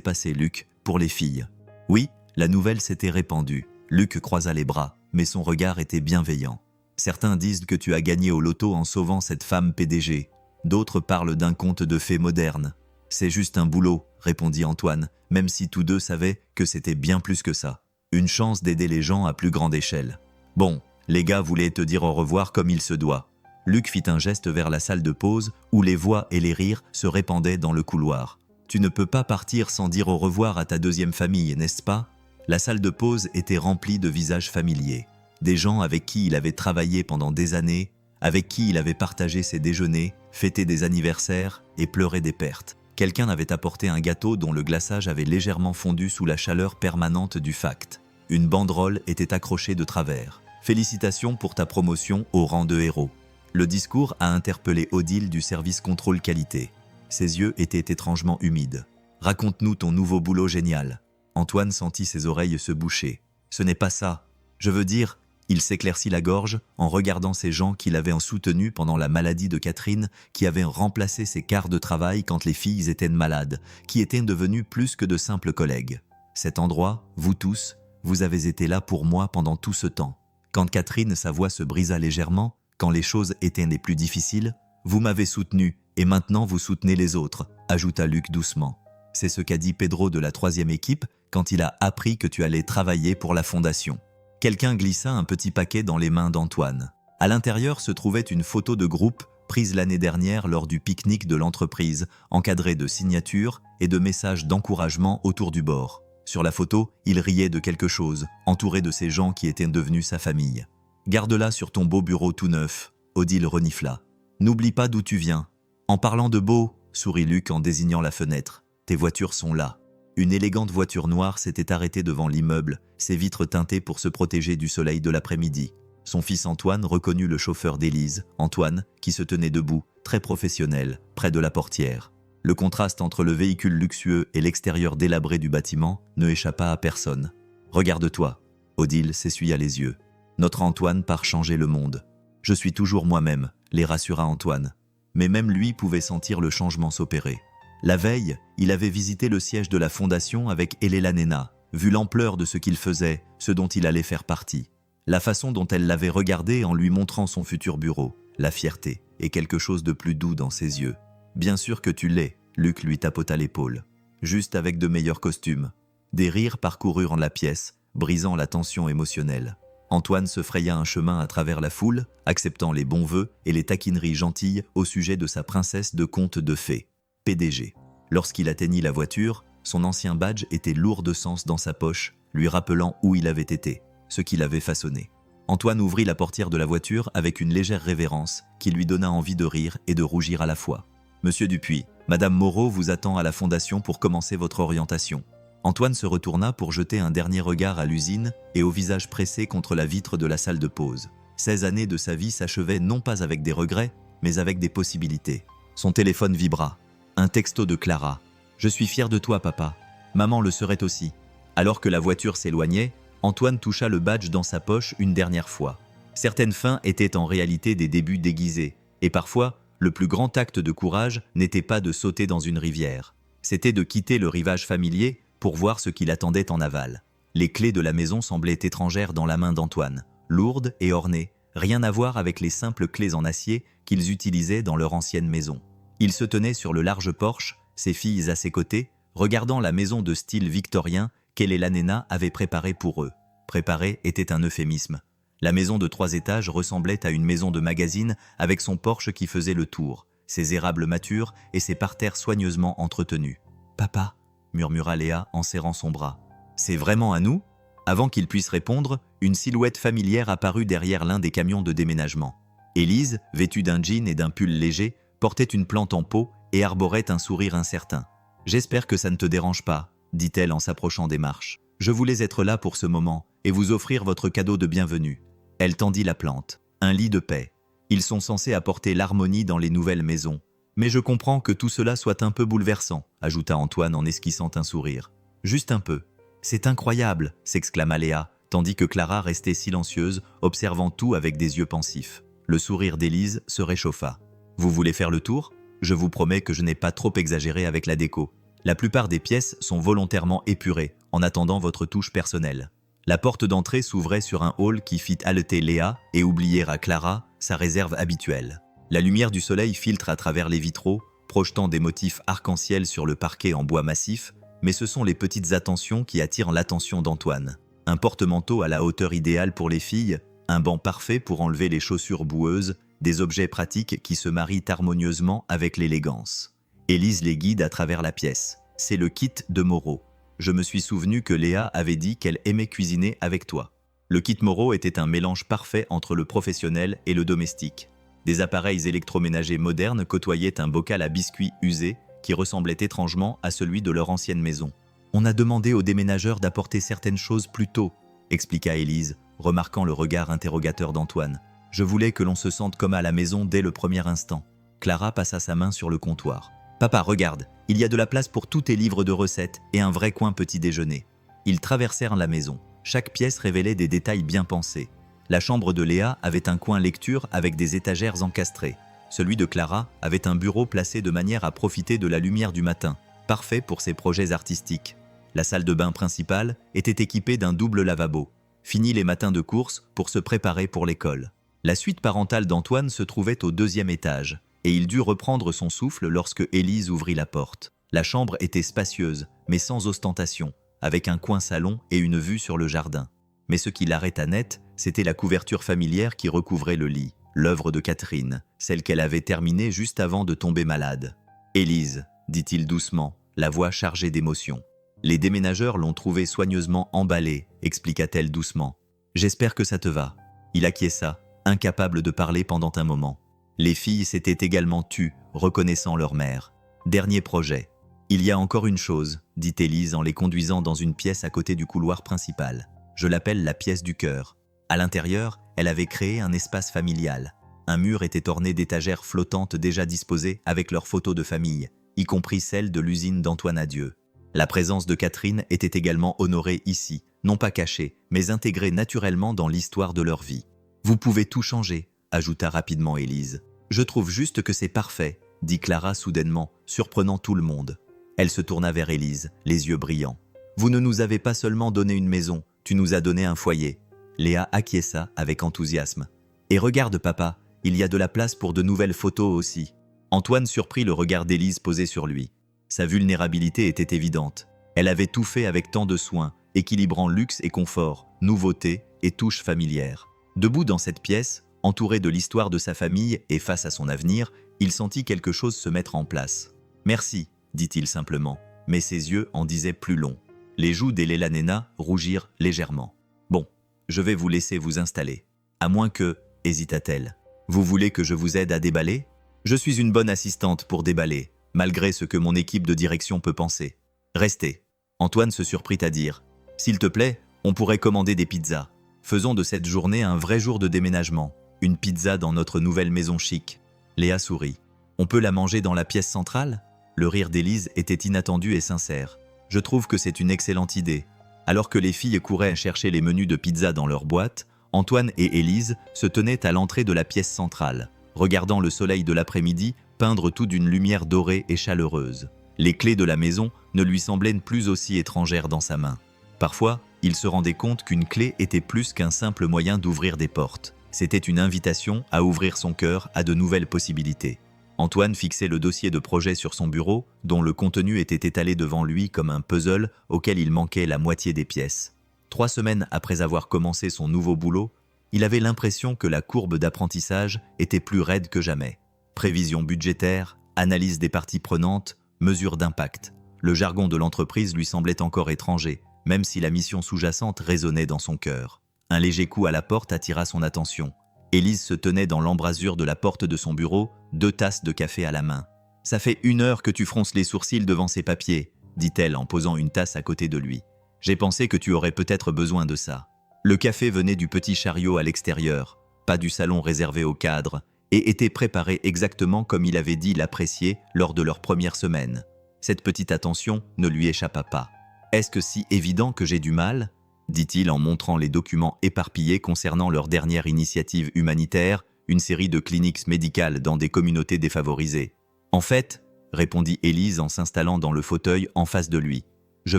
passer, Luc, pour les filles. » Oui, la nouvelle s'était répandue. Luc croisa les bras, mais son regard était bienveillant. « Certains disent que tu as gagné au loto en sauvant cette femme PDG. D'autres parlent d'un conte de fées moderne. C'est juste un boulot, » répondit Antoine, même si tous deux savaient que c'était bien plus que ça. Une chance d'aider les gens à plus grande échelle. Bon, les gars voulaient te dire au revoir comme il se doit. Luc fit un geste vers la salle de pause où les voix et les rires se répandaient dans le couloir. Tu ne peux pas partir sans dire au revoir à ta deuxième famille, n'est-ce pas? La salle de pause était remplie de visages familiers. Des gens avec qui il avait travaillé pendant des années, avec qui il avait partagé ses déjeuners, fêté des anniversaires et pleuré des pertes. Quelqu'un avait apporté un gâteau dont le glaçage avait légèrement fondu sous la chaleur permanente du fact. Une banderole était accrochée de travers. « Félicitations pour ta promotion au rang de héros. » Le discours a interpellé Odile du service contrôle qualité. Ses yeux étaient étrangement humides. « Raconte-nous ton nouveau boulot génial. » Antoine sentit ses oreilles se boucher. « Ce n'est pas ça. Je veux dire... » Il s'éclaircit la gorge en regardant ces gens qui l'avaient soutenu pendant la maladie de Catherine, qui avaient remplacé ses quarts de travail quand les filles étaient malades, qui étaient devenus plus que de simples collègues. Cet endroit, vous tous, vous avez été là pour moi pendant tout ce temps. Quand Catherine, sa voix se brisa légèrement, quand les choses étaient les plus difficiles, vous m'avez soutenu et maintenant vous soutenez les autres, ajouta Luc doucement. C'est ce qu'a dit Pedro de la 3e équipe quand il a appris que tu allais travailler pour la fondation. Quelqu'un glissa un petit paquet dans les mains d'Antoine. À l'intérieur se trouvait une photo de groupe prise l'année dernière lors du pique-nique de l'entreprise, encadrée de signatures et de messages d'encouragement autour du bord. Sur la photo, il riait de quelque chose, entouré de ces gens qui étaient devenus sa famille. « Garde-la sur ton beau bureau tout neuf », Odile renifla. « N'oublie pas d'où tu viens. » « En parlant de beau, » sourit Luc en désignant la fenêtre, « tes voitures sont là. » Une élégante voiture noire s'était arrêtée devant l'immeuble, ses vitres teintées pour se protéger du soleil de l'après-midi. Son fils Antoine reconnut le chauffeur d'Élise, Antoine, qui se tenait debout, très professionnel, près de la portière. Le contraste entre le véhicule luxueux et l'extérieur délabré du bâtiment ne échappa à personne. « Regarde-toi », Odile s'essuya les yeux. « Notre Antoine part changer le monde. »« Je suis toujours moi-même », les rassura Antoine. Mais même lui pouvait sentir le changement s'opérer. La veille, il avait visité le siège de la fondation avec Elela Nena, vu l'ampleur de ce qu'il faisait, ce dont il allait faire partie. La façon dont elle l'avait regardé en lui montrant son futur bureau, la fierté et quelque chose de plus doux dans ses yeux. « Bien sûr que tu l'es », Luc lui tapota l'épaule. « Juste avec de meilleurs costumes. » Des rires parcoururent la pièce, brisant la tension émotionnelle. Antoine se fraya un chemin à travers la foule, acceptant les bons vœux et les taquineries gentilles au sujet de sa princesse de conte de fées. PDG. Lorsqu'il atteignit la voiture, son ancien badge était lourd de sens dans sa poche, lui rappelant où il avait été, ce qu'il avait façonné. Antoine ouvrit la portière de la voiture avec une légère révérence qui lui donna envie de rire et de rougir à la fois. « Monsieur Dupuis, Madame Moreau vous attend à la fondation pour commencer votre orientation. » Antoine se retourna pour jeter un dernier regard à l'usine et au visage pressé contre la vitre de la salle de pause. 16 années de sa vie s'achevaient non pas avec des regrets, mais avec des possibilités. Son téléphone vibra. Un texto de Clara. « Je suis fier de toi, papa. Maman le serait aussi. » Alors que la voiture s'éloignait, Antoine toucha le badge dans sa poche une dernière fois. Certaines fins étaient en réalité des débuts déguisés, et parfois, le plus grand acte de courage n'était pas de sauter dans une rivière. C'était de quitter le rivage familier pour voir ce qui l'attendait en aval. Les clés de la maison semblaient étrangères dans la main d'Antoine, lourdes et ornées, rien à voir avec les simples clés en acier qu'ils utilisaient dans leur ancienne maison. Il se tenait sur le large porche, ses filles à ses côtés, regardant la maison de style victorien qu'Elela Nena avait préparée pour eux. Préparer était un euphémisme. La maison de 3 étages ressemblait à une maison de magazine avec son porche qui faisait le tour, ses érables matures et ses parterres soigneusement entretenus. « Papa » murmura Léa en serrant son bras. « C'est vraiment à nous ?» Avant qu'il puisse répondre, une silhouette familière apparut derrière l'un des camions de déménagement. Élise, vêtue d'un jean et d'un pull léger, portait une plante en pot et arborait un sourire incertain. « J'espère que ça ne te dérange pas », dit-elle en s'approchant des marches. « Je voulais être là pour ce moment et vous offrir votre cadeau de bienvenue. » Elle tendit la plante. Un lit de paix. Ils sont censés apporter l'harmonie dans les nouvelles maisons. Mais je comprends que tout cela soit un peu bouleversant, ajouta Antoine en esquissant un sourire. Juste un peu. C'est incroyable, s'exclama Léa, tandis que Clara restait silencieuse, observant tout avec des yeux pensifs. Le sourire d'Élise se réchauffa. Vous voulez faire le tour? Je vous promets que je n'ai pas trop exagéré avec la déco. La plupart des pièces sont volontairement épurées, en attendant votre touche personnelle. La porte d'entrée s'ouvrait sur un hall qui fit haleter Léa et oublier à Clara sa réserve habituelle. La lumière du soleil filtre à travers les vitraux, projetant des motifs arc-en-ciel sur le parquet en bois massif, mais ce sont les petites attentions qui attirent l'attention d'Antoine. Un porte-manteau à la hauteur idéale pour les filles, un banc parfait pour enlever les chaussures boueuses, des objets pratiques qui se marient harmonieusement avec l'élégance. Élise les guide à travers la pièce. C'est le kit de Moreau. Je me suis souvenu que Léa avait dit qu'elle aimait cuisiner avec toi. Le kit Moreau était un mélange parfait entre le professionnel et le domestique. Des appareils électroménagers modernes côtoyaient un bocal à biscuits usé qui ressemblait étrangement à celui de leur ancienne maison. On a demandé aux déménageurs d'apporter certaines choses plus tôt, expliqua Élise, remarquant le regard interrogateur d'Antoine. Je voulais que l'on se sente comme à la maison dès le premier instant. Clara passa sa main sur le comptoir. Papa, regarde, il y a de la place pour tous tes livres de recettes et un vrai coin petit déjeuner. Ils traversèrent la maison. Chaque pièce révélait des détails bien pensés. La chambre de Léa avait un coin lecture avec des étagères encastrées. Celui de Clara avait un bureau placé de manière à profiter de la lumière du matin, parfait pour ses projets artistiques. La salle de bain principale était équipée d'un double lavabo. Fini les matins de course pour se préparer pour l'école. La suite parentale d'Antoine se trouvait au 2e étage, et il dut reprendre son souffle lorsque Élise ouvrit la porte. La chambre était spacieuse, mais sans ostentation, avec un coin salon et une vue sur le jardin. Mais ce qui l'arrêta net, c'était la couverture familière qui recouvrait le lit, l'œuvre de Catherine, celle qu'elle avait terminée juste avant de tomber malade. « Élise », dit-il doucement, la voix chargée d'émotion. « Les déménageurs l'ont trouvée soigneusement emballée », expliqua-t-elle doucement. « J'espère que ça te va. » Il acquiesça, incapable de parler pendant un moment. Les filles s'étaient également tues, reconnaissant leur mère. Dernier projet. « Il y a encore une chose, » dit Élise en les conduisant dans une pièce à côté du couloir principal. « Je l'appelle la pièce du cœur. » À l'intérieur, elle avait créé un espace familial. Un mur était orné d'étagères flottantes déjà disposées avec leurs photos de famille, y compris celles de l'usine d'Antoine Adieu. La présence de Catherine était également honorée ici, non pas cachée, mais intégrée naturellement dans l'histoire de leur vie. « Vous pouvez tout changer », ajouta rapidement Élise. « Je trouve juste que c'est parfait », dit Clara soudainement, surprenant tout le monde. Elle se tourna vers Élise, les yeux brillants. « Vous ne nous avez pas seulement donné une maison, tu nous as donné un foyer. » Léa acquiesça avec enthousiasme. « Et regarde papa, il y a de la place pour de nouvelles photos aussi. » Antoine surprit le regard d'Élise posé sur lui. Sa vulnérabilité était évidente. Elle avait tout fait avec tant de soin, équilibrant luxe et confort, nouveauté et touche familière. Debout dans cette pièce, entouré de l'histoire de sa famille et face à son avenir, il sentit quelque chose se mettre en place. « Merci », dit-il simplement, mais ses yeux en disaient plus long. Les joues d'Elela Nena rougirent légèrement. « Bon, je vais vous laisser vous installer. À moins que, hésita-t-elle. Vous voulez que je vous aide à déballer? Je suis une bonne assistante pour déballer, malgré ce que mon équipe de direction peut penser. Restez. » Antoine se surprit à dire. « S'il te plaît, on pourrait commander des pizzas. Faisons de cette journée un vrai jour de déménagement. Une pizza dans notre nouvelle maison chic. » Léa sourit. « On peut la manger dans la pièce centrale ?» Le rire d'Élise était inattendu et sincère. « Je trouve que c'est une excellente idée. » Alors que les filles couraient chercher les menus de pizza dans leur boîte, Antoine et Élise se tenaient à l'entrée de la pièce centrale, regardant le soleil de l'après-midi peindre tout d'une lumière dorée et chaleureuse. Les clés de la maison ne lui semblaient plus aussi étrangères dans sa main. Parfois, il se rendait compte qu'une clé était plus qu'un simple moyen d'ouvrir des portes. C'était une invitation à ouvrir son cœur à de nouvelles possibilités. Antoine fixait le dossier de projet sur son bureau, dont le contenu était étalé devant lui comme un puzzle auquel il manquait la moitié des pièces. 3 semaines après avoir commencé son nouveau boulot, il avait l'impression que la courbe d'apprentissage était plus raide que jamais. Prévision budgétaire, analyse des parties prenantes, mesure d'impact. Le jargon de l'entreprise lui semblait encore étranger, même si la mission sous-jacente résonnait dans son cœur. Un léger coup à la porte attira son attention. Élise se tenait dans l'embrasure de la porte de son bureau, 2 tasses de café à la main. « Ça fait 1 heure que tu fronces les sourcils devant ces papiers », dit-elle en posant une tasse à côté de lui. « J'ai pensé que tu aurais peut-être besoin de ça. » Le café venait du petit chariot à l'extérieur, pas du salon réservé aux cadres, et était préparé exactement comme il avait dit l'apprécier lors de leur première semaine. Cette petite attention ne lui échappa pas. « Est-ce que si évident que j'ai du mal ?» dit-il en montrant les documents éparpillés concernant leur dernière initiative humanitaire, une série de cliniques médicales dans des communautés défavorisées. En fait, répondit Élise en s'installant dans le fauteuil en face de lui. Je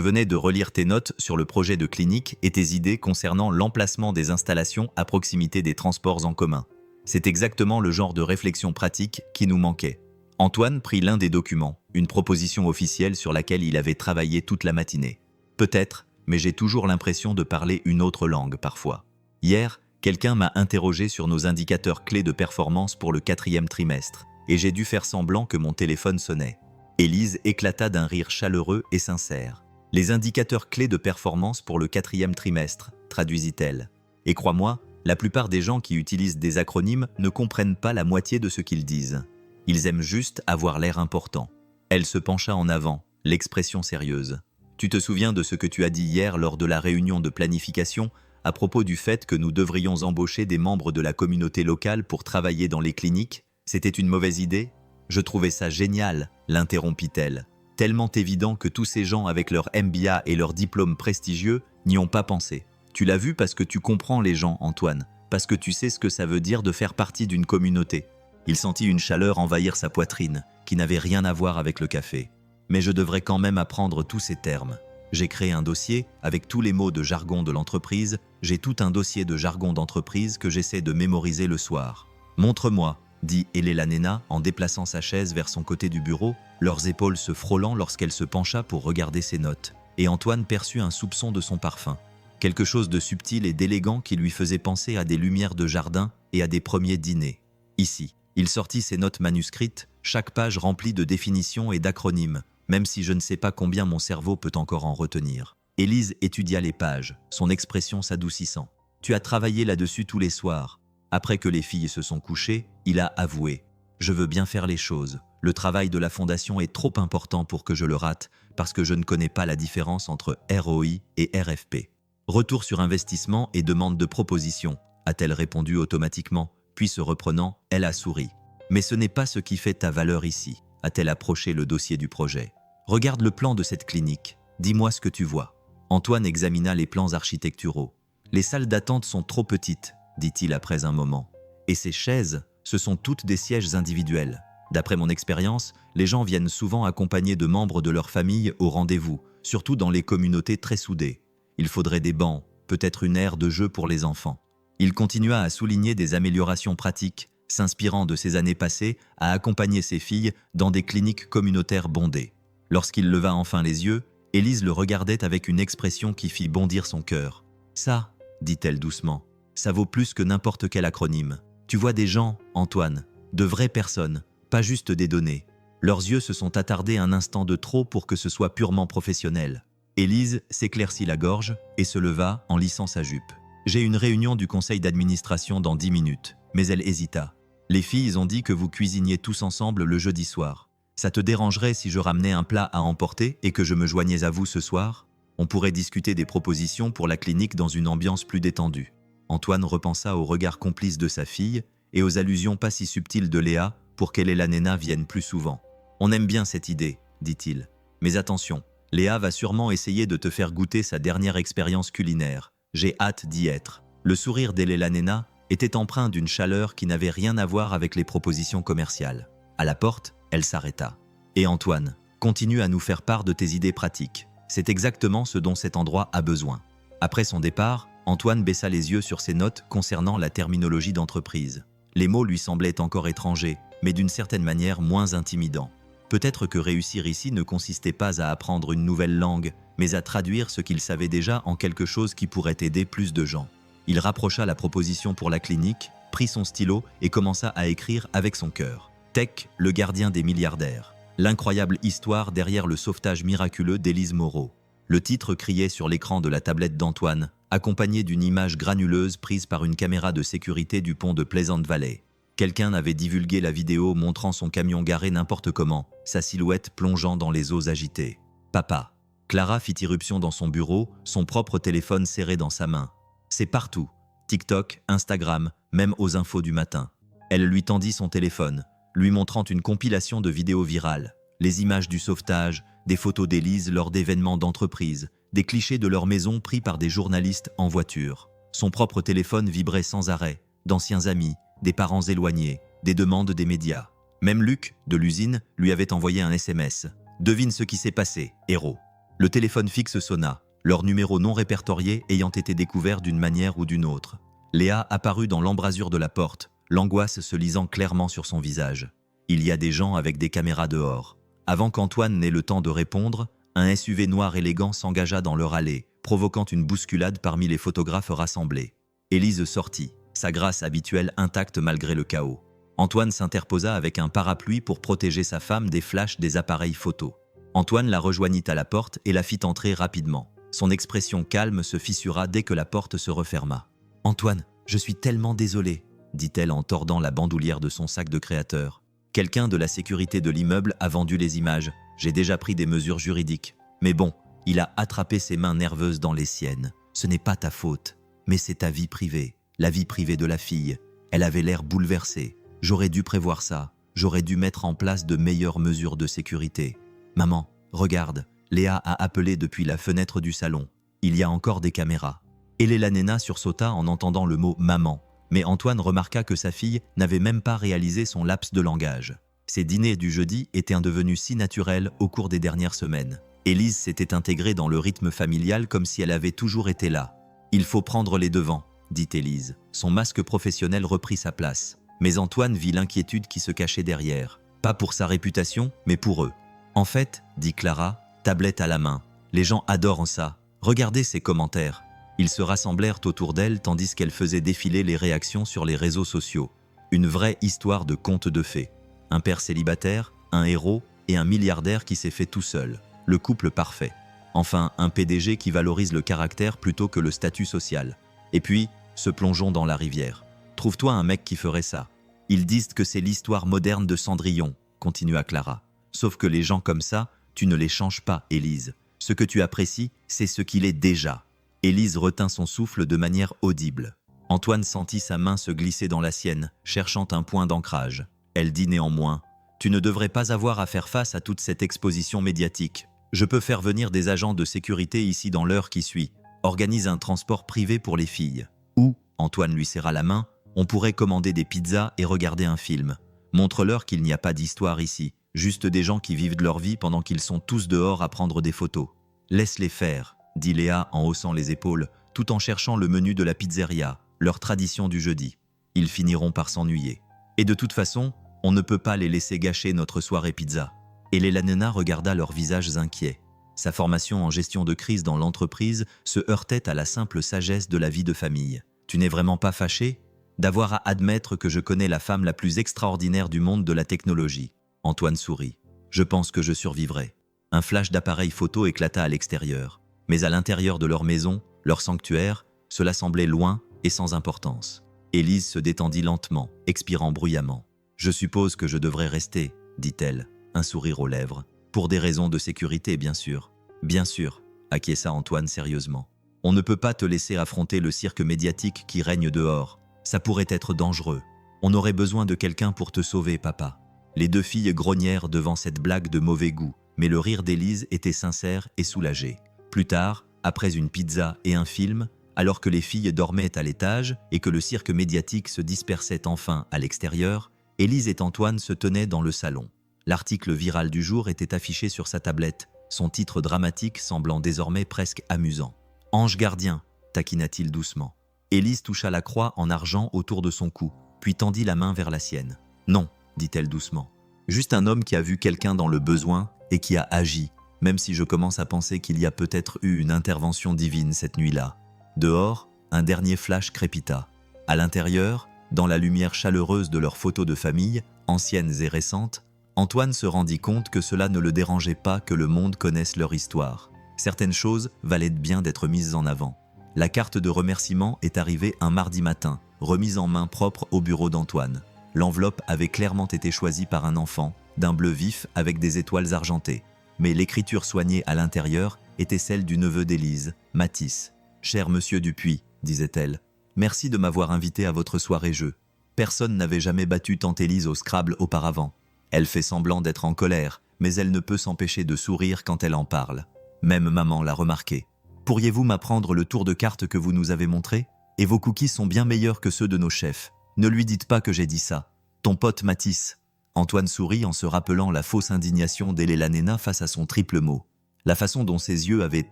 venais de relire tes notes sur le projet de clinique et tes idées concernant l'emplacement des installations à proximité des transports en commun. C'est exactement le genre de réflexion pratique qui nous manquait. Antoine prit l'un des documents, une proposition officielle sur laquelle il avait travaillé toute la matinée. Peut-être, mais j'ai toujours l'impression de parler une autre langue parfois. Hier, quelqu'un m'a interrogé sur nos indicateurs clés de performance pour le 4e trimestre, et j'ai dû faire semblant que mon téléphone sonnait. Élise éclata d'un rire chaleureux et sincère. Les indicateurs clés de performance pour le 4e trimestre, traduisit-elle. Et crois-moi, la plupart des gens qui utilisent des acronymes ne comprennent pas la moitié de ce qu'ils disent. Ils aiment juste avoir l'air important. Elle se pencha en avant, l'expression sérieuse. Tu te souviens de ce que tu as dit hier lors de la réunion de planification à propos du fait que nous devrions embaucher des membres de la communauté locale pour travailler dans les cliniques? C'était une mauvaise idée? Je trouvais ça génial, l'interrompit-elle. Tellement évident que tous ces gens avec leur MBA et leurs diplômes prestigieux n'y ont pas pensé. Tu l'as vu parce que tu comprends les gens, Antoine, parce que tu sais ce que ça veut dire de faire partie d'une communauté. Il sentit une chaleur envahir sa poitrine, qui n'avait rien à voir avec le café. Mais je devrais quand même apprendre tous ces termes. J'ai créé un dossier avec tous les mots de jargon de l'entreprise. J'ai tout un dossier de jargon d'entreprise que j'essaie de mémoriser le soir. Montre-moi, dit Elena en déplaçant sa chaise vers son côté du bureau, leurs épaules se frôlant lorsqu'elle se pencha pour regarder ses notes. Et Antoine perçut un soupçon de son parfum. Quelque chose de subtil et d'élégant qui lui faisait penser à des lumières de jardin et à des premiers dîners. Ici, il sortit ses notes manuscrites, chaque page remplie de définitions et d'acronymes, même si je ne sais pas combien mon cerveau peut encore en retenir. Élise étudia les pages, son expression s'adoucissant. « Tu as travaillé là-dessus tous les soirs. » Après que les filles se sont couchées, il a avoué. « Je veux bien faire les choses. Le travail de la fondation est trop important pour que je le rate, parce que je ne connais pas la différence entre ROI et RFP. » Retour sur investissement et demande de proposition, a-t-elle répondu automatiquement, puis se reprenant, elle a souri. Mais ce n'est pas ce qui fait ta valeur ici, a-t-elle approché le dossier du projet. Regarde le plan de cette clinique, dis-moi ce que tu vois. Antoine examina les plans architecturaux. Les salles d'attente sont trop petites, dit-il après un moment. Et ces chaises, ce sont toutes des sièges individuels. D'après mon expérience, les gens viennent souvent accompagnés de membres de leur famille au rendez-vous, surtout dans les communautés très soudées. Il faudrait des bancs, peut-être une aire de jeu pour les enfants. Il continua à souligner des améliorations pratiques, s'inspirant de ses années passées à accompagner ses filles dans des cliniques communautaires bondées. Lorsqu'il leva enfin les yeux, Élise le regardait avec une expression qui fit bondir son cœur. « Ça, dit-elle doucement, ça vaut plus que n'importe quel acronyme. Tu vois des gens, Antoine, de vraies personnes, pas juste des données. Leurs yeux se sont attardés un instant de trop pour que ce soit purement professionnel. » Élise s'éclaircit la gorge et se leva en lissant sa jupe. « J'ai une réunion du conseil d'administration dans 10 minutes. » Mais elle hésita. « Les filles ont dit que vous cuisiniez tous ensemble le jeudi soir. Ça te dérangerait si je ramenais un plat à emporter et que je me joignais à vous ce soir? On pourrait discuter des propositions pour la clinique dans une ambiance plus détendue. » Antoine repensa au regard complice de sa fille et aux allusions pas si subtiles de Léa pour qu'Elena vienne plus souvent. « On aime bien cette idée, dit-il. Mais attention, Léa va sûrement essayer de te faire goûter sa dernière expérience culinaire. J'ai hâte d'y être. » Le sourire d'Elena était empreint d'une chaleur qui n'avait rien à voir avec les propositions commerciales. À la porte, elle s'arrêta. « Et Antoine, continue à nous faire part de tes idées pratiques. C'est exactement ce dont cet endroit a besoin. » Après son départ, Antoine baissa les yeux sur ses notes concernant la terminologie d'entreprise. Les mots lui semblaient encore étrangers, mais d'une certaine manière moins intimidants. Peut-être que réussir ici ne consistait pas à apprendre une nouvelle langue, mais à traduire ce qu'il savait déjà en quelque chose qui pourrait aider plus de gens. Il rapprocha la proposition pour la clinique, prit son stylo et commença à écrire avec son cœur. Tech, le gardien des milliardaires. L'incroyable histoire derrière le sauvetage miraculeux d'Élise Moreau. Le titre criait sur l'écran de la tablette d'Antoine, accompagné d'une image granuleuse prise par une caméra de sécurité du pont de Pleasant Valley. Quelqu'un avait divulgué la vidéo montrant son camion garé n'importe comment, sa silhouette plongeant dans les eaux agitées. « Papa !» Clara fit irruption dans son bureau, son propre téléphone serré dans sa main. « C'est partout. TikTok, Instagram, même aux infos du matin. » Elle lui tendit son téléphone, lui montrant une compilation de vidéos virales. Les images du sauvetage, des photos d'Élise lors d'événements d'entreprise, des clichés de leur maison pris par des journalistes en voiture. Son propre téléphone vibrait sans arrêt, d'anciens amis, des parents éloignés, des demandes des médias. Même Luc, de l'usine, lui avait envoyé un SMS. Devine ce qui s'est passé, héros. Le téléphone fixe sonna, leur numéro non répertorié ayant été découvert d'une manière ou d'une autre. Léa apparut dans l'embrasure de la porte, l'angoisse se lisant clairement sur son visage. Il y a des gens avec des caméras dehors. Avant qu'Antoine n'ait le temps de répondre, un SUV noir élégant s'engagea dans leur allée, provoquant une bousculade parmi les photographes rassemblés. Élise sortit, sa grâce habituelle intacte malgré le chaos. Antoine s'interposa avec un parapluie pour protéger sa femme des flashs des appareils photo. Antoine la rejoignit à la porte et la fit entrer rapidement. Son expression calme se fissura dès que la porte se referma. « Antoine, je suis tellement désolée », dit-elle en tordant la bandoulière de son sac de créateur. « Quelqu'un de la sécurité de l'immeuble a vendu les images. J'ai déjà pris des mesures juridiques. Mais bon, il a attrapé ses mains nerveuses dans les siennes. Ce n'est pas ta faute, mais c'est ta vie privée, la vie privée de la fille. Elle avait l'air bouleversée. J'aurais dû prévoir ça. J'aurais dû mettre en place de meilleures mesures de sécurité. Maman, regarde, Léa a appelé depuis la fenêtre du salon. Il y a encore des caméras. » Elela Nena sursauta en entendant le mot « maman », mais Antoine remarqua que sa fille n'avait même pas réalisé son laps de langage. Ses dîners du jeudi étaient devenus si naturels au cours des dernières semaines. Élise s'était intégrée dans le rythme familial comme si elle avait toujours été là. « Il faut prendre les devants », dit Élise. Son masque professionnel reprit sa place. Mais Antoine vit l'inquiétude qui se cachait derrière. Pas pour sa réputation, mais pour eux. « En fait, » dit Clara, tablette à la main, « les gens adorent ça. Regardez ces commentaires. » Ils se rassemblèrent autour d'elle tandis qu'elle faisait défiler les réactions sur les réseaux sociaux. Une vraie histoire de conte de fées. Un père célibataire, un héros et un milliardaire qui s'est fait tout seul. Le couple parfait. Enfin, un PDG qui valorise le caractère plutôt que le statut social. Et puis, se plongeons dans la rivière. Trouve-toi un mec qui ferait ça. Ils disent que c'est l'histoire moderne de Cendrillon, continua Clara. Sauf que les gens comme ça, tu ne les changes pas, Élise. Ce que tu apprécies, c'est ce qu'il est déjà. Élise retint son souffle de manière audible. Antoine sentit sa main se glisser dans la sienne, cherchant un point d'ancrage. Elle dit néanmoins « Tu ne devrais pas avoir à faire face à toute cette exposition médiatique. Je peux faire venir des agents de sécurité ici dans l'heure qui suit. Organise un transport privé pour les filles. Ou, Antoine lui serra la main, on pourrait commander des pizzas et regarder un film. Montre-leur qu'il n'y a pas d'histoire ici, juste des gens qui vivent de leur vie pendant qu'ils sont tous dehors à prendre des photos. Laisse-les faire, dit Léa en haussant les épaules, tout en cherchant le menu de la pizzeria, leur tradition du jeudi. Ils finiront par s'ennuyer. Et de toute façon, on ne peut pas les laisser gâcher notre soirée pizza. Elela Nena regarda leurs visages inquiets. Sa formation en gestion de crise dans l'entreprise se heurtait à la simple sagesse de la vie de famille. Tu n'es vraiment pas fâché d'avoir à admettre que je connais la femme la plus extraordinaire du monde de la technologie. Antoine sourit. Je pense que je survivrai. Un flash d'appareil photo éclata à l'extérieur. Mais à l'intérieur de leur maison, leur sanctuaire, cela semblait loin et sans importance. Élise se détendit lentement, expirant bruyamment. Je suppose que je devrais rester, dit-elle, un sourire aux lèvres. Pour des raisons de sécurité, bien sûr. Bien sûr, acquiesça Antoine sérieusement. On ne peut pas te laisser affronter le cirque médiatique qui règne dehors. Ça pourrait être dangereux. On aurait besoin de quelqu'un pour te sauver, papa. Les deux filles grognèrent devant cette blague de mauvais goût, mais le rire d'Élise était sincère et soulagé. Plus tard, après une pizza et un film, alors que les filles dormaient à l'étage et que le cirque médiatique se dispersait enfin à l'extérieur, Élise et Antoine se tenaient dans le salon. L'article viral du jour était affiché sur sa tablette, son titre dramatique semblant désormais presque amusant. « Ange gardien », taquina-t-il doucement. Élise toucha la croix en argent autour de son cou, puis tendit la main vers la sienne. « Non », dit-elle doucement. « Juste un homme qui a vu quelqu'un dans le besoin et qui a agi, même si je commence à penser qu'il y a peut-être eu une intervention divine cette nuit-là. » Dehors, un dernier flash crépita. À l'intérieur, dans la lumière chaleureuse de leurs photos de famille, anciennes et récentes, Antoine se rendit compte que cela ne le dérangeait pas que le monde connaisse leur histoire. Certaines choses valaient bien d'être mises en avant. La carte de remerciement est arrivée un mardi matin, remise en main propre au bureau d'Antoine. L'enveloppe avait clairement été choisie par un enfant, d'un bleu vif avec des étoiles argentées. Mais l'écriture soignée à l'intérieur était celle du neveu d'Élise, Mathis. « Cher monsieur Dupuis, disait-elle, merci de m'avoir invité à votre soirée-jeu. Personne n'avait jamais battu tante Élise au Scrabble auparavant. Elle fait semblant d'être en colère, mais elle ne peut s'empêcher de sourire quand elle en parle. Même maman l'a remarqué. Pourriez-vous m'apprendre le tour de cartes que vous nous avez montré? Et vos cookies sont bien meilleurs que ceux de nos chefs, Ne lui dites pas que j'ai dit ça. Ton pote Mathis. Antoine sourit en se rappelant la fausse indignation d'Elela Nena face à son triple mot. La façon dont ses yeux avaient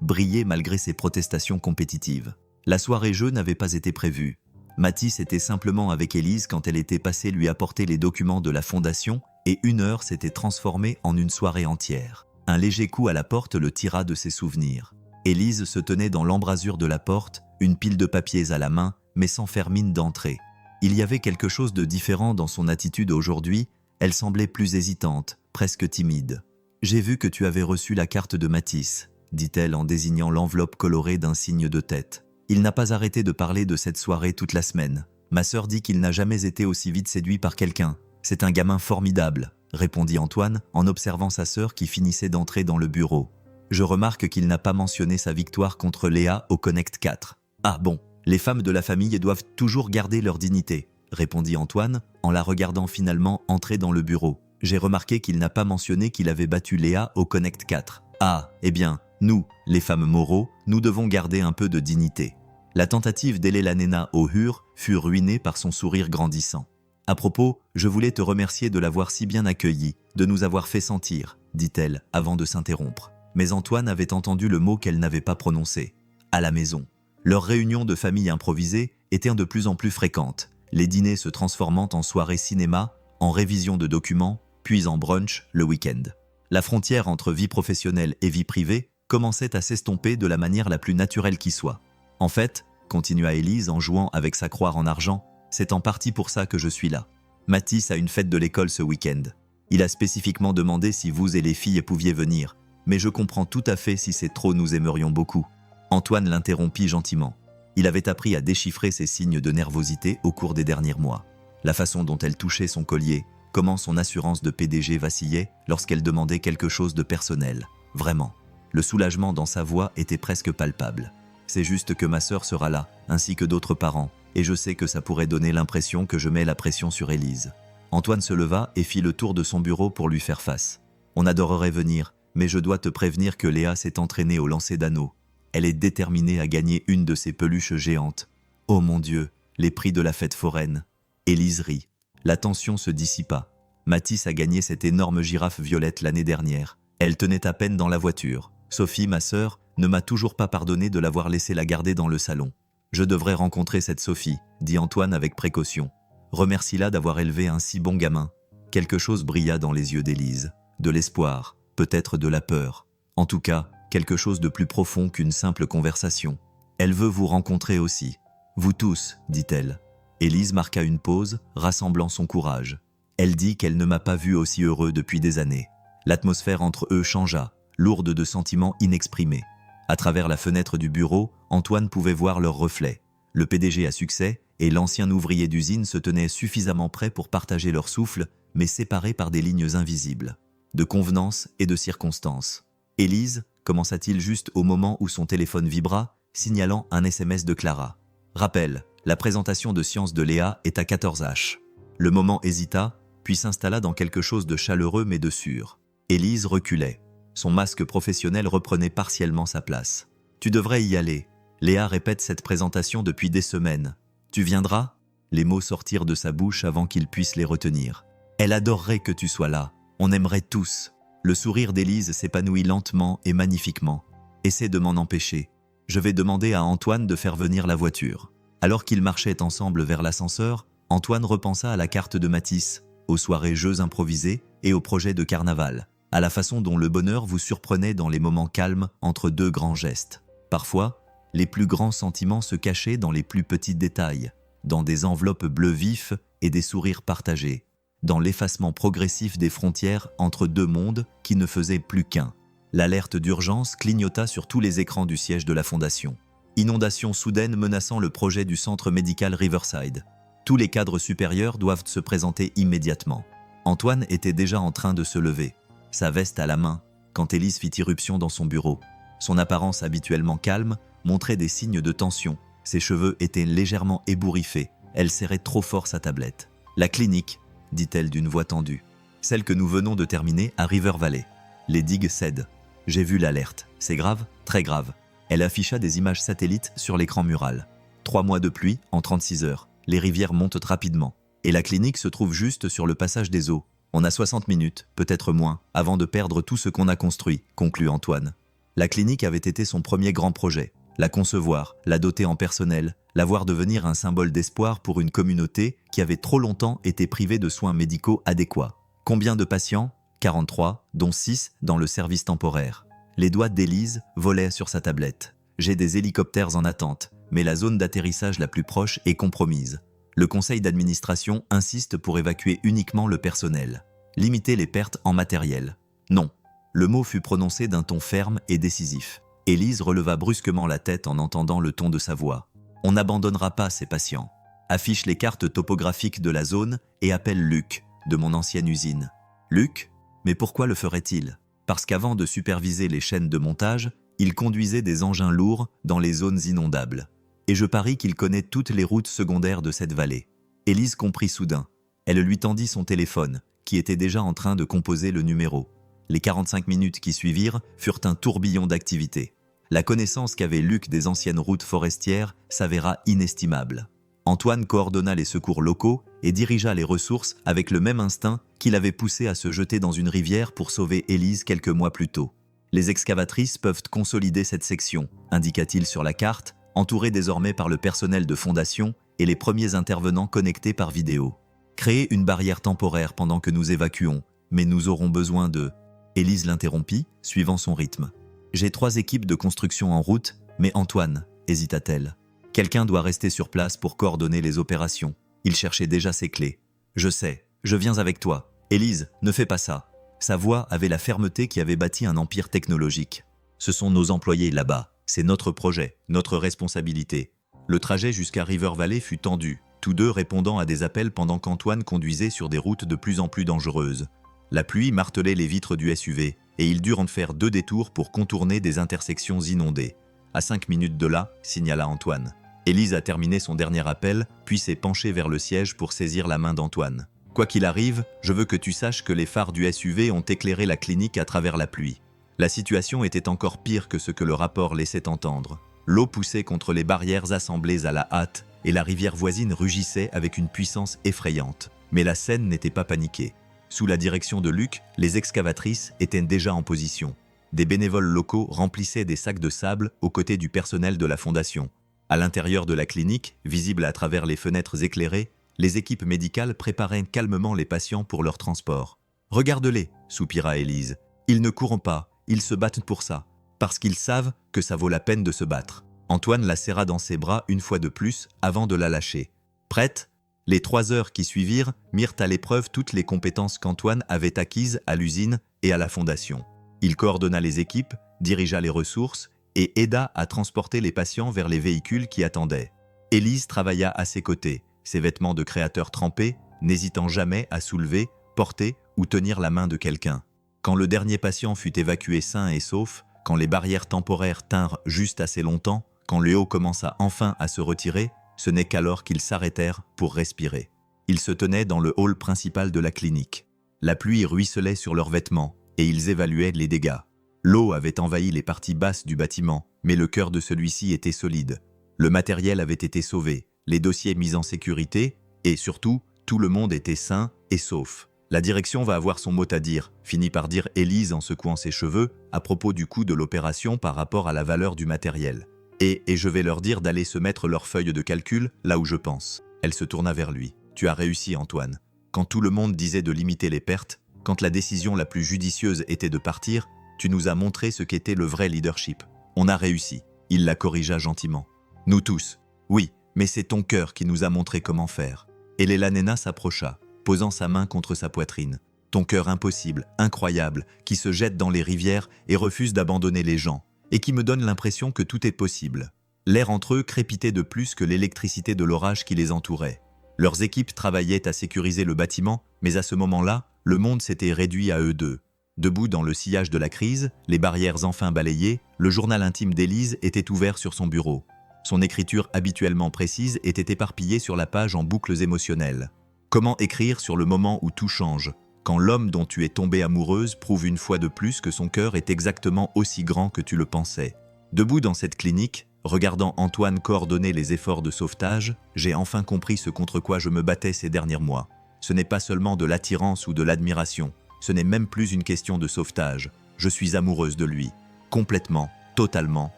brillé malgré ses protestations compétitives. La soirée jeu n'avait pas été prévue. Mathis était simplement avec Élise quand elle était passée lui apporter les documents de la fondation et 1 heure s'était transformée en une soirée entière. Un léger coup à la porte le tira de ses souvenirs. Élise se tenait dans l'embrasure de la porte, une pile de papiers à la main, mais sans faire mine d'entrer. Il y avait quelque chose de différent dans son attitude aujourd'hui, elle semblait plus hésitante, presque timide. « J'ai vu que tu avais reçu la carte de Mathis », dit-elle en désignant l'enveloppe colorée d'un signe de tête. Il n'a pas arrêté de parler de cette soirée toute la semaine. Ma sœur dit qu'il n'a jamais été aussi vite séduit par quelqu'un. C'est un gamin formidable, répondit Antoine en observant sa sœur qui finissait d'entrer dans le bureau. Je remarque qu'il n'a pas mentionné sa victoire contre Léa au Connect 4. Ah bon, les femmes de la famille doivent toujours garder leur dignité, répondit Antoine en la regardant finalement entrer dans le bureau. J'ai remarqué qu'il n'a pas mentionné qu'il avait battu Léa au Connect 4. Ah, eh bien, nous, les femmes moraux, nous devons garder un peu de dignité. La tentative d'Elela Nena au HUR fut ruinée par son sourire grandissant. À propos, je voulais te remercier de l'avoir si bien accueilli, de nous avoir fait sentir, dit-elle avant de s'interrompre. Mais Antoine avait entendu le mot qu'elle n'avait pas prononcé. À la maison. Leurs réunions de famille improvisées étaient de plus en plus fréquentes, les dîners se transformant en soirées cinéma, en révision de documents, puis en brunch le week-end. La frontière entre vie professionnelle et vie privée commençait à s'estomper de la manière la plus naturelle qui soit. En fait, continua Élise en jouant avec sa croix en argent, c'est en partie pour ça que je suis là. Mathis a une fête de l'école ce week-end. Il a spécifiquement demandé si vous et les filles pouviez venir, mais je comprends tout à fait si c'est trop, nous aimerions beaucoup. Antoine l'interrompit gentiment. Il avait appris à déchiffrer ses signes de nervosité au cours des derniers mois. La façon dont elle touchait son collier, comment son assurance de PDG vacillait lorsqu'elle demandait quelque chose de personnel. Vraiment. Le soulagement dans sa voix était presque palpable. C'est juste que ma sœur sera là, ainsi que d'autres parents, et je sais que ça pourrait donner l'impression que je mets la pression sur Élise. Antoine se leva et fit le tour de son bureau pour lui faire face. On adorerait venir, mais je dois te prévenir que Léa s'est entraînée au lancer d'anneaux. Elle est déterminée à gagner une de ces peluches géantes. Oh mon Dieu, les prix de la fête foraine. Élise rit. La tension se dissipa. Mathis a gagné cette énorme girafe violette l'année dernière. Elle tenait à peine dans la voiture. Sophie, ma sœur, ne m'a toujours pas pardonné de l'avoir laissé la garder dans le salon. Je devrais rencontrer cette Sophie, dit Antoine avec précaution. Remercie-la d'avoir élevé un si bon gamin. Quelque chose brilla dans les yeux d'Élise. De l'espoir, peut-être de la peur. En tout cas, quelque chose de plus profond qu'une simple conversation. Elle veut vous rencontrer aussi. Vous tous, dit-elle. Élise marqua une pause, rassemblant son courage. Elle dit qu'elle ne m'a pas vu aussi heureux depuis des années. L'atmosphère entre eux changea, lourde de sentiments inexprimés. À travers la fenêtre du bureau, Antoine pouvait voir leurs reflets. Le PDG à succès et l'ancien ouvrier d'usine se tenaient suffisamment près pour partager leur souffle, mais séparés par des lignes invisibles. De convenance et de circonstances. Élise, commença-t-il juste au moment où son téléphone vibra, signalant un SMS de Clara. Rappel, la présentation de sciences de Léa est à 14h. Le moment hésita, puis s'installa dans quelque chose de chaleureux mais de sûr. Élise reculait. Son masque professionnel reprenait partiellement sa place. Tu devrais y aller. Léa répète cette présentation depuis des semaines. Tu viendras ? Les mots sortirent de sa bouche avant qu'il puisse les retenir. Elle adorerait que tu sois là. On aimerait tous. Le sourire d'Élise s'épanouit lentement et magnifiquement. Essaie de m'en empêcher. Je vais demander à Antoine de faire venir la voiture. Alors qu'ils marchaient ensemble vers l'ascenseur, Antoine repensa à la carte de Mathis, aux soirées jeux improvisés et au projet de carnaval, à la façon dont le bonheur vous surprenait dans les moments calmes entre deux grands gestes. Parfois, les plus grands sentiments se cachaient dans les plus petits détails, dans des enveloppes bleues vifs et des sourires partagés, dans l'effacement progressif des frontières entre deux mondes qui ne faisaient plus qu'un. L'alerte d'urgence clignota sur tous les écrans du siège de la Fondation. Inondation soudaine menaçant le projet du centre médical Riverside. Tous les cadres supérieurs doivent se présenter immédiatement. Antoine était déjà en train de se lever, sa veste à la main, quand Élise fit irruption dans son bureau. Son apparence habituellement calme montrait des signes de tension. Ses cheveux étaient légèrement ébouriffés. Elle serrait trop fort sa tablette. « La clinique », dit-elle d'une voix tendue. « Celle que nous venons de terminer à River Valley. Les digues cèdent. J'ai vu l'alerte. C'est grave, très grave. » Elle afficha des images satellites sur l'écran mural. 3 mois de pluie en 36 heures. les rivières montent rapidement. Et la clinique se trouve juste sur le passage des eaux. On a 60 minutes, peut-être moins, avant de perdre tout ce qu'on a construit, conclut Antoine. La clinique avait été son premier grand projet. La concevoir, la doter en personnel, la voir devenir un symbole d'espoir pour une communauté qui avait trop longtemps été privée de soins médicaux adéquats. Combien de patients ? 43, dont 6 dans le service temporaire. Les doigts d'Élise volaient sur sa tablette. J'ai des hélicoptères en attente, mais la zone d'atterrissage la plus proche est compromise. Le conseil d'administration insiste pour évacuer uniquement le personnel. Limiter les pertes en matériel. Non. Le mot fut prononcé d'un ton ferme et décisif. Élise releva brusquement la tête en entendant le ton de sa voix. On n'abandonnera pas ces patients. Affiche les cartes topographiques de la zone et appelle Luc, de mon ancienne usine. Luc ? Mais pourquoi le ferait-il ? Parce qu'avant de superviser les chaînes de montage, il conduisait des engins lourds dans les zones inondables. Et je parie qu'il connaît toutes les routes secondaires de cette vallée. Élise comprit soudain. Elle lui tendit son téléphone, qui était déjà en train de composer le numéro. Les 45 minutes qui suivirent furent un tourbillon d'activités. La connaissance qu'avait Luc des anciennes routes forestières s'avéra inestimable. Antoine coordonna les secours locaux et dirigea les ressources avec le même instinct qu'il avait poussé à se jeter dans une rivière pour sauver Élise quelques mois plus tôt. Les excavatrices peuvent consolider cette section, indiqua-t-il sur la carte, entourée désormais par le personnel de fondation et les premiers intervenants connectés par vidéo. Créer une barrière temporaire pendant que nous évacuons, mais nous aurons besoin de... Élise l'interrompit, suivant son rythme. J'ai 3 équipes de construction en route, mais Antoine, hésita-t-elle. Quelqu'un doit rester sur place pour coordonner les opérations. Il cherchait déjà ses clés. Je sais, je viens avec toi. Élise, ne fais pas ça. Sa voix avait la fermeté qui avait bâti un empire technologique. Ce sont nos employés là-bas. C'est notre projet, notre responsabilité. Le trajet jusqu'à River Valley fut tendu, tous deux répondant à des appels pendant qu'Antoine conduisait sur des routes de plus en plus dangereuses. La pluie martelait les vitres du SUV, et ils durent en faire 2 détours pour contourner des intersections inondées. À 5 minutes de là, signala Antoine. Élise a terminé son dernier appel, puis s'est penchée vers le siège pour saisir la main d'Antoine. Quoi qu'il arrive, je veux que tu saches que les phares du SUV ont éclairé la clinique à travers la pluie. La situation était encore pire que ce que le rapport laissait entendre. L'eau poussait contre les barrières assemblées à la hâte, et la rivière voisine rugissait avec une puissance effrayante. Mais la scène n'était pas paniquée. Sous la direction de Luc, les excavatrices étaient déjà en position. Des bénévoles locaux remplissaient des sacs de sable aux côtés du personnel de la fondation. À l'intérieur de la clinique, visible à travers les fenêtres éclairées, les équipes médicales préparaient calmement les patients pour leur transport. « Regarde-les » soupira Élise. « Ils ne courent pas, ils se battent pour ça, parce qu'ils savent que ça vaut la peine de se battre. » Antoine la serra dans ses bras une fois de plus avant de la lâcher. Prête ? Les 3 heures qui suivirent mirent à l'épreuve toutes les compétences qu'Antoine avait acquises à l'usine et à la fondation. Il coordonna les équipes, dirigea les ressources et aida à transporter les patients vers les véhicules qui attendaient. Élise travailla à ses côtés, ses vêtements de créateur trempés, n'hésitant jamais à soulever, porter ou tenir la main de quelqu'un. Quand le dernier patient fut évacué sain et sauf, quand les barrières temporaires tinrent juste assez longtemps, quand Léo commença enfin à se retirer, ce n'est qu'alors qu'ils s'arrêtèrent pour respirer. Ils se tenaient dans le hall principal de la clinique. La pluie ruisselait sur leurs vêtements et ils évaluaient les dégâts. L'eau avait envahi les parties basses du bâtiment, mais le cœur de celui-ci était solide. Le matériel avait été sauvé, les dossiers mis en sécurité et surtout, tout le monde était sain et sauf. La direction va avoir son mot à dire, finit par dire Élise en secouant ses cheveux à propos du coût de l'opération par rapport à la valeur du matériel. Et je vais leur dire d'aller se mettre leurs feuilles de calcul là où je pense. Elle se tourna vers lui. Tu as réussi, Antoine. Quand tout le monde disait de limiter les pertes, quand la décision la plus judicieuse était de partir, tu nous as montré ce qu'était le vrai leadership. On a réussi. Il la corrigea gentiment. Nous tous. Oui, mais c'est ton cœur qui nous a montré comment faire. Et Lélanena s'approcha, posant sa main contre sa poitrine. Ton cœur impossible, incroyable, qui se jette dans les rivières et refuse d'abandonner les gens, et qui me donne l'impression que tout est possible. L'air entre eux crépitait de plus que l'électricité de l'orage qui les entourait. Leurs équipes travaillaient à sécuriser le bâtiment, mais à ce moment-là, le monde s'était réduit à eux deux. Debout dans le sillage de la crise, les barrières enfin balayées, le journal intime d'Élise était ouvert sur son bureau. Son écriture habituellement précise était éparpillée sur la page en boucles émotionnelles. Comment écrire sur le moment où tout change, quand l'homme dont tu es tombée amoureuse prouve une fois de plus que son cœur est exactement aussi grand que tu le pensais. Debout dans cette clinique, Regardant Antoine coordonner les efforts de sauvetage, j'ai enfin compris ce contre quoi je me battais ces derniers mois. Ce n'est pas seulement de l'attirance ou de l'admiration, ce n'est même plus une question de sauvetage. Je suis amoureuse de lui. Complètement, totalement,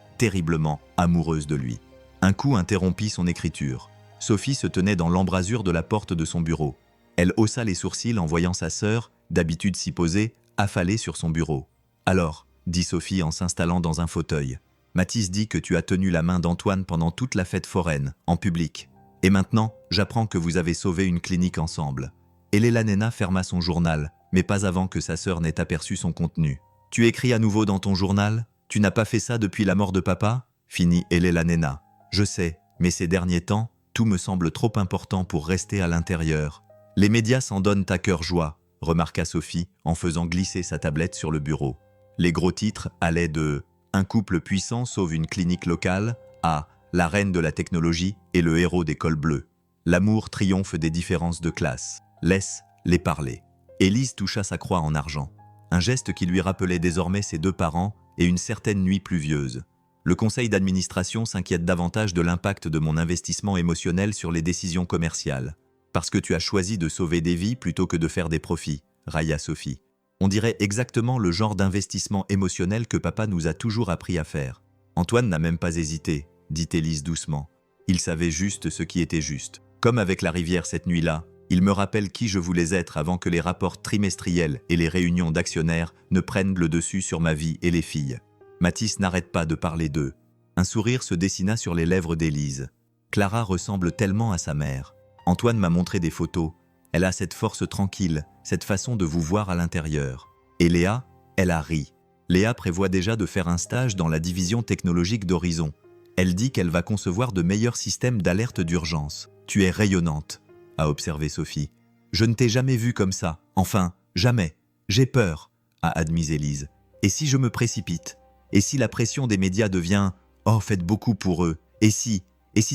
terriblement amoureuse de lui. Un coup interrompit son écriture. Sophie se tenait dans l'embrasure de la porte de son bureau. Elle haussa les sourcils en voyant sa sœur, d'habitude s'y poser, affalée sur son bureau. « Alors » dit Sophie en s'installant dans un fauteuil. « Mathis dit que tu as tenu la main d'Antoine pendant toute la fête foraine, en public. Et maintenant, j'apprends que vous avez sauvé une clinique ensemble. » Elela Nena ferma son journal, mais pas avant que sa sœur n'ait aperçu son contenu. « Tu écris à nouveau dans ton journal ? Tu n'as pas fait ça depuis la mort de papa ?» finit Elela Nena. « Je sais, mais ces derniers temps, tout me semble trop important pour rester à l'intérieur. Les médias s'en donnent à cœur joie, » remarqua Sophie en faisant glisser sa tablette sur le bureau. Les gros titres allaient de « Un couple puissant sauve une clinique locale » à « La reine de la technologie et le héros des cols bleus. L'amour triomphe des différences de classe. Laisse-les parler. » Élise toucha sa croix en argent. Un geste qui lui rappelait désormais ses 2 parents et une certaine nuit pluvieuse. Le conseil d'administration s'inquiète davantage de l'impact de mon investissement émotionnel sur les décisions commerciales. Parce que tu as choisi de sauver des vies plutôt que de faire des profits, railla Sophie. On dirait exactement le genre d'investissement émotionnel que papa nous a toujours appris à faire. Antoine n'a même pas hésité, dit Élise doucement. Il savait juste ce qui était juste. Comme avec la rivière cette nuit-là, il me rappelle qui je voulais être avant que les rapports trimestriels et les réunions d'actionnaires ne prennent le dessus sur ma vie et les filles. Mathis n'arrête pas de parler d'eux. Un sourire se dessina sur les lèvres d'Élise. Clara ressemble tellement à sa mère. Antoine m'a montré des photos. Elle a cette force tranquille, cette façon de vous voir à l'intérieur. Et Léa, elle a ri. Léa prévoit déjà de faire un stage dans la division technologique d'Horizon. Elle dit qu'elle va concevoir de meilleurs systèmes d'alerte d'urgence. Tu es rayonnante, a observé Sophie. Je ne t'ai jamais vue comme ça. Enfin, jamais. J'ai peur, a admis Élise. Et si je me précipite ? Et si la pression des médias devient « Oh, faites beaucoup pour eux » Et si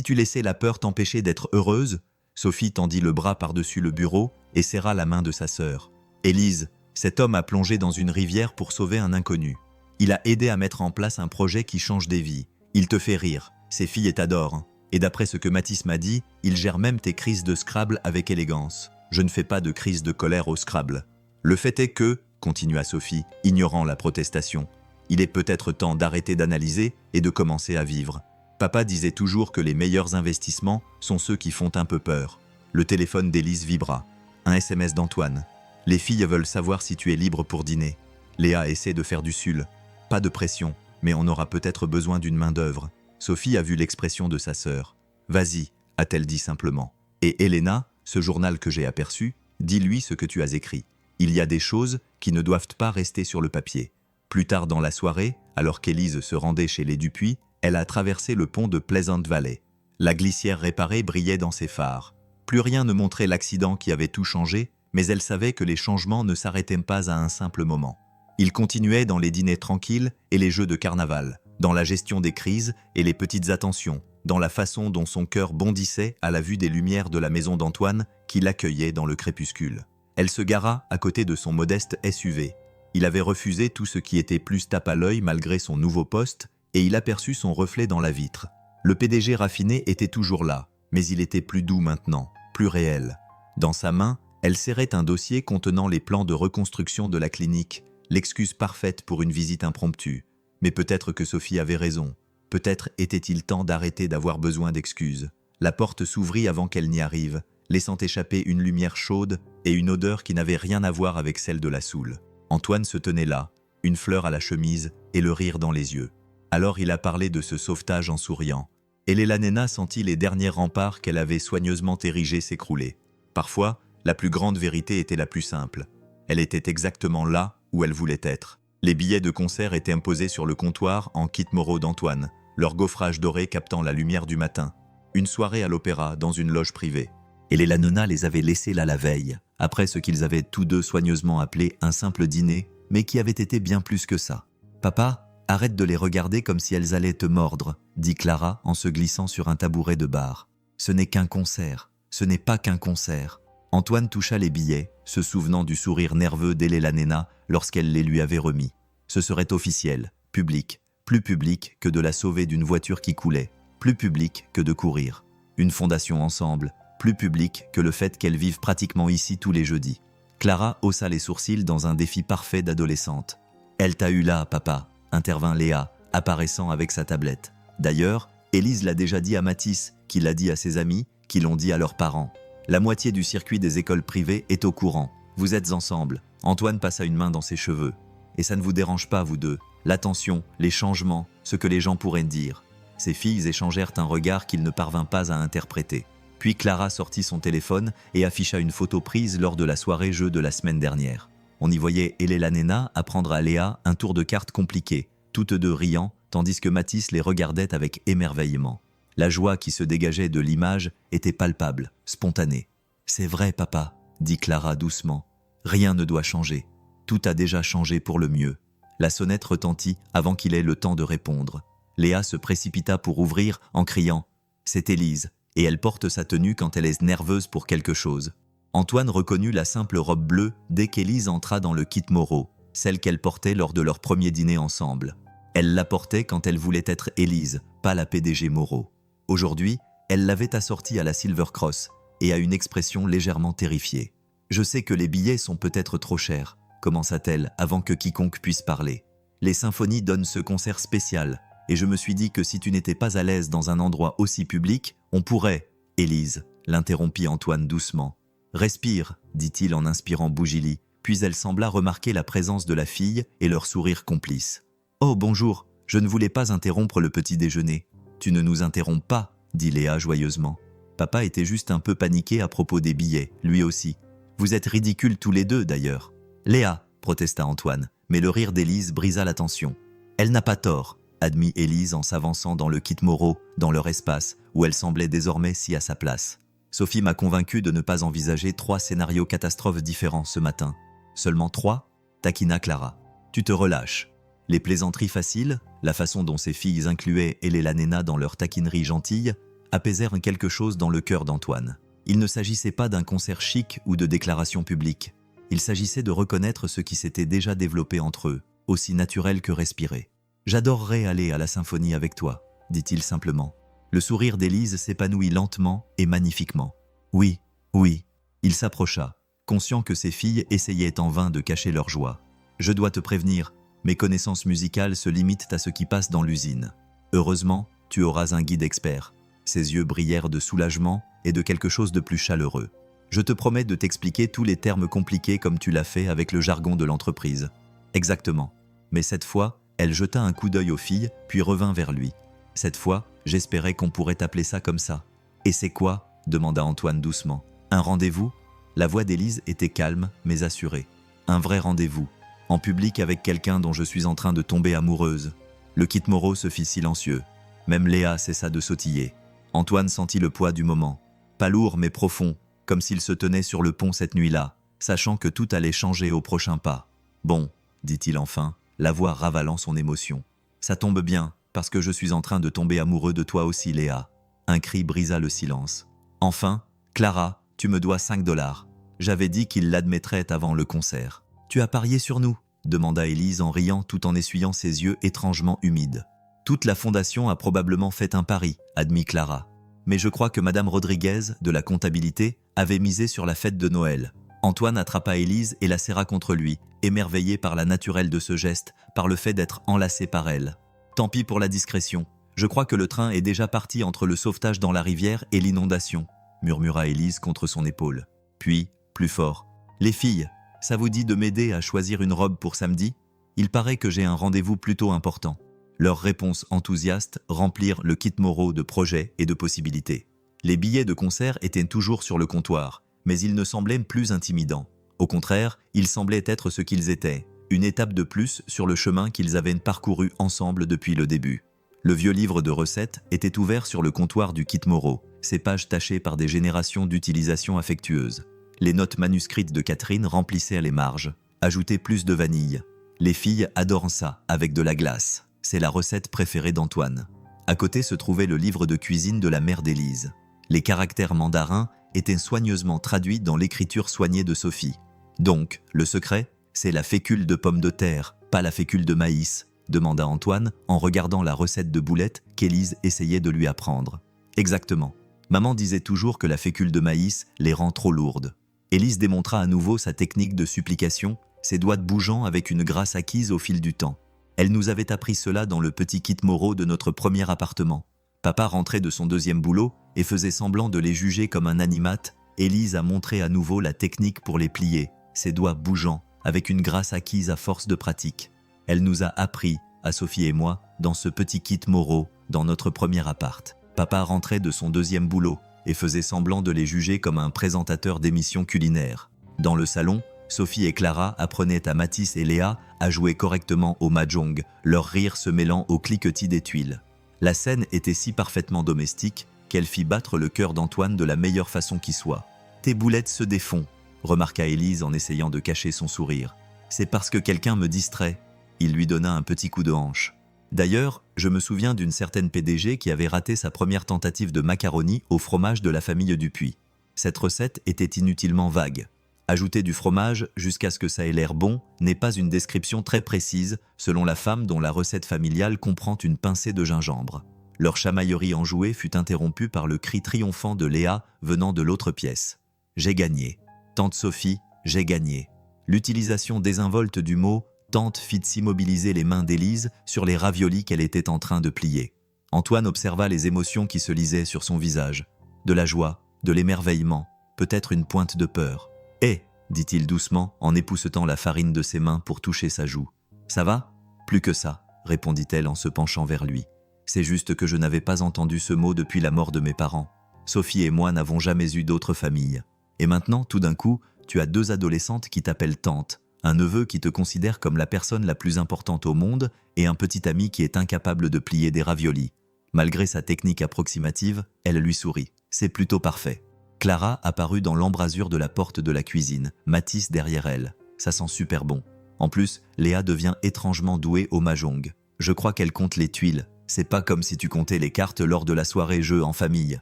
tu laissais la peur t'empêcher d'être heureuse ? Sophie tendit le bras par-dessus le bureau et serra la main de sa sœur. Élise, cet homme a plongé dans une rivière pour sauver un inconnu. Il a aidé à mettre en place un projet qui change des vies. Il te fait rire. Ses filles t'adorent. Et d'après ce que Mathis m'a dit, il gère même tes crises de Scrabble avec élégance. Je ne fais pas de crise de colère au Scrabble. Le fait est que, continua Sophie, ignorant la protestation, il est peut-être temps d'arrêter d'analyser et de commencer à vivre. Papa disait toujours que les meilleurs investissements sont ceux qui font un peu peur. Le téléphone d'Élise vibra. Un SMS d'Antoine. Les filles veulent savoir si tu es libre pour dîner. Léa essaie de faire du sul. Pas de pression, mais on aura peut-être besoin d'une main-d'œuvre. Sophie a vu l'expression de sa sœur. Vas-y, a-t-elle dit simplement. Et Elena, ce journal que j'ai aperçu, dis-lui ce que tu as écrit. Il y a des choses qui ne doivent pas rester sur le papier. Plus tard dans la soirée, alors qu'Élise se rendait chez les Dupuis, elle a traversé le pont de Pleasant Valley. La glissière réparée brillait dans ses phares. Plus rien ne montrait l'accident qui avait tout changé, mais elle savait que les changements ne s'arrêtaient pas à un simple moment. Ils continuaient dans les dîners tranquilles et les jeux de carnaval, dans la gestion des crises et les petites attentions, dans la façon dont son cœur bondissait à la vue des lumières de la maison d'Antoine qui l'accueillait dans le crépuscule. Elle se gara à côté de son modeste SUV. Il avait refusé tout ce qui était plus tape à l'œil malgré son nouveau poste, et il aperçut son reflet dans la vitre. Le PDG raffiné était toujours là, mais il était plus doux maintenant, plus réel. Dans sa main, elle serrait un dossier contenant les plans de reconstruction de la clinique, l'excuse parfaite pour une visite impromptue. Mais peut-être que Sophie avait raison. Peut-être était-il temps d'arrêter d'avoir besoin d'excuses. La porte s'ouvrit avant qu'elle n'y arrive, laissant échapper une lumière chaude et une odeur qui n'avait rien à voir avec celle de la soule. Antoine se tenait là, une fleur à la chemise et le rire dans les yeux. Alors il a parlé de ce sauvetage en souriant. Elela Nena sentit les derniers remparts qu'elle avait soigneusement érigés s'écrouler. Parfois, la plus grande vérité était la plus simple. Elle était exactement là où elle voulait être. Les billets de concert étaient imposés sur le comptoir en kit moraux d'Antoine, leur gaufrage doré captant la lumière du matin. Une soirée à l'opéra dans une loge privée. Elela Nena les avait laissés là la veille, après ce qu'ils avaient tous deux soigneusement appelé un simple dîner, mais qui avait été bien plus que ça. « Papa, arrête de les regarder comme si elles allaient te mordre, » dit Clara en se glissant sur un tabouret de bar. « Ce n'est qu'un concert, ce n'est pas qu'un concert. » Antoine toucha les billets, se souvenant du sourire nerveux d'Elela Nena lorsqu'elle les lui avait remis. Ce serait officiel, public, plus public que de la sauver d'une voiture qui coulait, plus public que de courir. Une fondation ensemble, plus public que le fait qu'elles vivent pratiquement ici tous les jeudis. Clara haussa les sourcils dans un défi parfait d'adolescente. « Elle t'a eu là, papa », intervint Léa, apparaissant avec sa tablette. D'ailleurs, Élise l'a déjà dit à Mathis, qui l'a dit à ses amis, qui l'ont dit à leurs parents. La moitié du circuit des écoles privées est au courant. Vous êtes ensemble. Antoine passa une main dans ses cheveux. Et ça ne vous dérange pas, vous deux. L'attention, les changements, ce que les gens pourraient dire. Ces filles échangèrent un regard qu'il ne parvint pas à interpréter. Puis Clara sortit son téléphone et afficha une photo prise lors de la soirée jeu de la semaine dernière. On y voyait Elela Nena apprendre à Léa un tour de cartes compliqué, toutes deux riant, tandis que Mathis les regardait avec émerveillement. La joie qui se dégageait de l'image était palpable, spontanée. « C'est vrai, papa », dit Clara doucement. « Rien ne doit changer. Tout a déjà changé pour le mieux. » La sonnette retentit avant qu'il ait le temps de répondre. Léa se précipita pour ouvrir en criant « C'est Élise !» et elle porte sa tenue quand elle est nerveuse pour quelque chose. Antoine reconnut la simple robe bleue dès qu'Élise entra dans le kit Moreau, celle qu'elle portait lors de leur premier dîner ensemble. Elle la portait quand elle voulait être Élise, pas la PDG Moreau. Aujourd'hui, elle l'avait assortie à la Silver Cross et à une expression légèrement terrifiée. « Je sais que les billets sont peut-être trop chers », commença-t-elle avant que quiconque puisse parler. « Les symphonies donnent ce concert spécial, et je me suis dit que si tu n'étais pas à l'aise dans un endroit aussi public, on pourrait… » Élise, l'interrompit Antoine doucement. « Respire, dit-il en inspirant Bougili, puis elle sembla remarquer la présence de la fille et leur sourire complice. « Oh bonjour, je ne voulais pas interrompre le petit déjeuner. »« Tu ne nous interromps pas, » dit Léa joyeusement. Papa était juste un peu paniqué à propos des billets, lui aussi. « Vous êtes ridicules tous les deux d'ailleurs. »« Léa !» protesta Antoine, mais le rire d'Élise brisa la tension. « Elle n'a pas tort, » admit Élise en s'avançant dans le kit Moreau, dans leur espace, où elle semblait désormais si à sa place. Sophie m'a convaincu de ne pas envisager 3 scénarios catastrophes différents ce matin. Seulement 3 taquina Clara. Tu te relâches. Les plaisanteries faciles, la façon dont ces filles incluaient Elela Nena dans leur taquinerie gentille, apaisèrent quelque chose dans le cœur d'Antoine. Il ne s'agissait pas d'un concert chic ou de déclaration publique. Il s'agissait de reconnaître ce qui s'était déjà développé entre eux, aussi naturel que respiré. « J'adorerais aller à la symphonie avec toi », dit-il simplement. Le sourire d'Élise s'épanouit lentement et magnifiquement. « Oui, oui. » Il s'approcha, conscient que ses filles essayaient en vain de cacher leur joie. « Je dois te prévenir, mes connaissances musicales se limitent à ce qui passe dans l'usine. Heureusement, tu auras un guide expert. » Ses yeux brillèrent de soulagement et de quelque chose de plus chaleureux. « Je te promets de t'expliquer tous les termes compliqués comme tu l'as fait avec le jargon de l'entreprise. » « Exactement. » Mais cette fois, elle jeta un coup d'œil aux filles, puis revint vers lui. « Cette fois, j'espérais qu'on pourrait appeler ça comme ça. »« Et c'est quoi ?» demanda Antoine doucement. « Un rendez-vous ?» La voix d'Élise était calme, mais assurée. « Un vrai rendez-vous. En public avec quelqu'un dont je suis en train de tomber amoureuse. » Le kit Moreau se fit silencieux. Même Léa cessa de sautiller. Antoine sentit le poids du moment. Pas lourd mais profond, comme s'il se tenait sur le pont cette nuit-là, sachant que tout allait changer au prochain pas. « Bon, » dit-il enfin, la voix ravalant son émotion. « Ça tombe bien, parce que je suis en train de tomber amoureux de toi aussi, Léa. » Un cri brisa le silence. « Enfin, Clara, tu me dois 5 $. J'avais dit qu'il l'admettrait avant le concert. »« Tu as parié sur nous ?» demanda Élise en riant tout en essuyant ses yeux étrangement humides. « Toute la fondation a probablement fait un pari, » admit Clara. « Mais je crois que Madame Rodriguez, de la comptabilité, avait misé sur la fête de Noël. » Antoine attrapa Élise et la serra contre lui, émerveillé par la naturelle de ce geste, par le fait d'être enlacé par elle. « Tant pis pour la discrétion. Je crois que le train est déjà parti entre le sauvetage dans la rivière et l'inondation, » murmura Élise contre son épaule. Puis, plus fort, « Les filles, ça vous dit de m'aider à choisir une robe pour samedi ? Il paraît que j'ai un rendez-vous plutôt important. » Leurs réponses enthousiastes remplirent le kit Moreau de projets et de possibilités. Les billets de concert étaient toujours sur le comptoir, mais ils ne semblaient plus intimidants. Au contraire, ils semblaient être ce qu'ils étaient, une étape de plus sur le chemin qu'ils avaient parcouru ensemble depuis le début. Le vieux livre de recettes était ouvert sur le comptoir du kit Moreau, ses pages tachées par des générations d'utilisation affectueuse. Les notes manuscrites de Catherine remplissaient les marges. Ajoutez plus de vanille. Les filles adorent ça, avec de la glace. C'est la recette préférée d'Antoine. À côté se trouvait le livre de cuisine de la mère d'Élise. Les caractères mandarins étaient soigneusement traduits dans l'écriture soignée de Sophie. Donc, le secret, c'est la fécule de pomme de terre, pas la fécule de maïs, demanda Antoine en regardant la recette de boulettes qu'Élise essayait de lui apprendre. Exactement. Maman disait toujours que la fécule de maïs les rend trop lourdes. Élise démontra à nouveau sa technique de supplication, ses doigts bougeant avec une grâce acquise au fil du temps. Elle nous avait appris cela dans le petit kit Moreau de notre premier appartement. Papa rentrait de son deuxième boulot et faisait semblant de les juger comme un animate. Élise a montré à nouveau la technique pour les plier, ses doigts bougeant, avec une grâce acquise à force de pratique. Elle nous a appris, à Sophie et moi, dans ce petit kit Moreau, dans notre premier appart. Papa rentrait de son deuxième boulot et faisait semblant de les juger comme un présentateur d'émissions culinaires. Dans le salon, Sophie et Clara apprenaient à Mathis et Léa à jouer correctement au mahjong, leur rire se mêlant au cliquetis des tuiles. La scène était si parfaitement domestique qu'elle fit battre le cœur d'Antoine de la meilleure façon qui soit. « Tes boulettes se défont », remarqua Élise en essayant de cacher son sourire. « C'est parce que quelqu'un me distrait. » Il lui donna un petit coup de hanche. D'ailleurs, je me souviens d'une certaine PDG qui avait raté sa première tentative de macaroni au fromage de la famille Dupuis. Cette recette était inutilement vague. Ajouter du fromage jusqu'à ce que ça ait l'air bon n'est pas une description très précise selon la femme dont la recette familiale comprend une pincée de gingembre. Leur chamaillerie enjouée fut interrompue par le cri triomphant de Léa venant de l'autre pièce. « J'ai gagné. Tante Sophie, j'ai gagné. » L'utilisation désinvolte du mot « tante » fit s'immobiliser les mains d'Élise sur les raviolis qu'elle était en train de plier. Antoine observa les émotions qui se lisaient sur son visage. De la joie, de l'émerveillement, peut-être une pointe de peur. « Hé !» dit-il doucement en époussetant la farine de ses mains pour toucher sa joue. « Ça va ?»« Plus que ça », répondit-elle en se penchant vers lui. « C'est juste que je n'avais pas entendu ce mot depuis la mort de mes parents. Sophie et moi n'avons jamais eu d'autre famille. Et maintenant, tout d'un coup, tu as deux adolescentes qui t'appellent tante, un neveu qui te considère comme la personne la plus importante au monde et un petit ami qui est incapable de plier des raviolis. » Malgré sa technique approximative, elle lui sourit. « C'est plutôt parfait. » Clara apparut dans l'embrasure de la porte de la cuisine, Mathis derrière elle. Ça sent super bon. En plus, Léa devient étrangement douée au mahjong. Je crois qu'elle compte les tuiles. C'est pas comme si tu comptais les cartes lors de la soirée jeu en famille,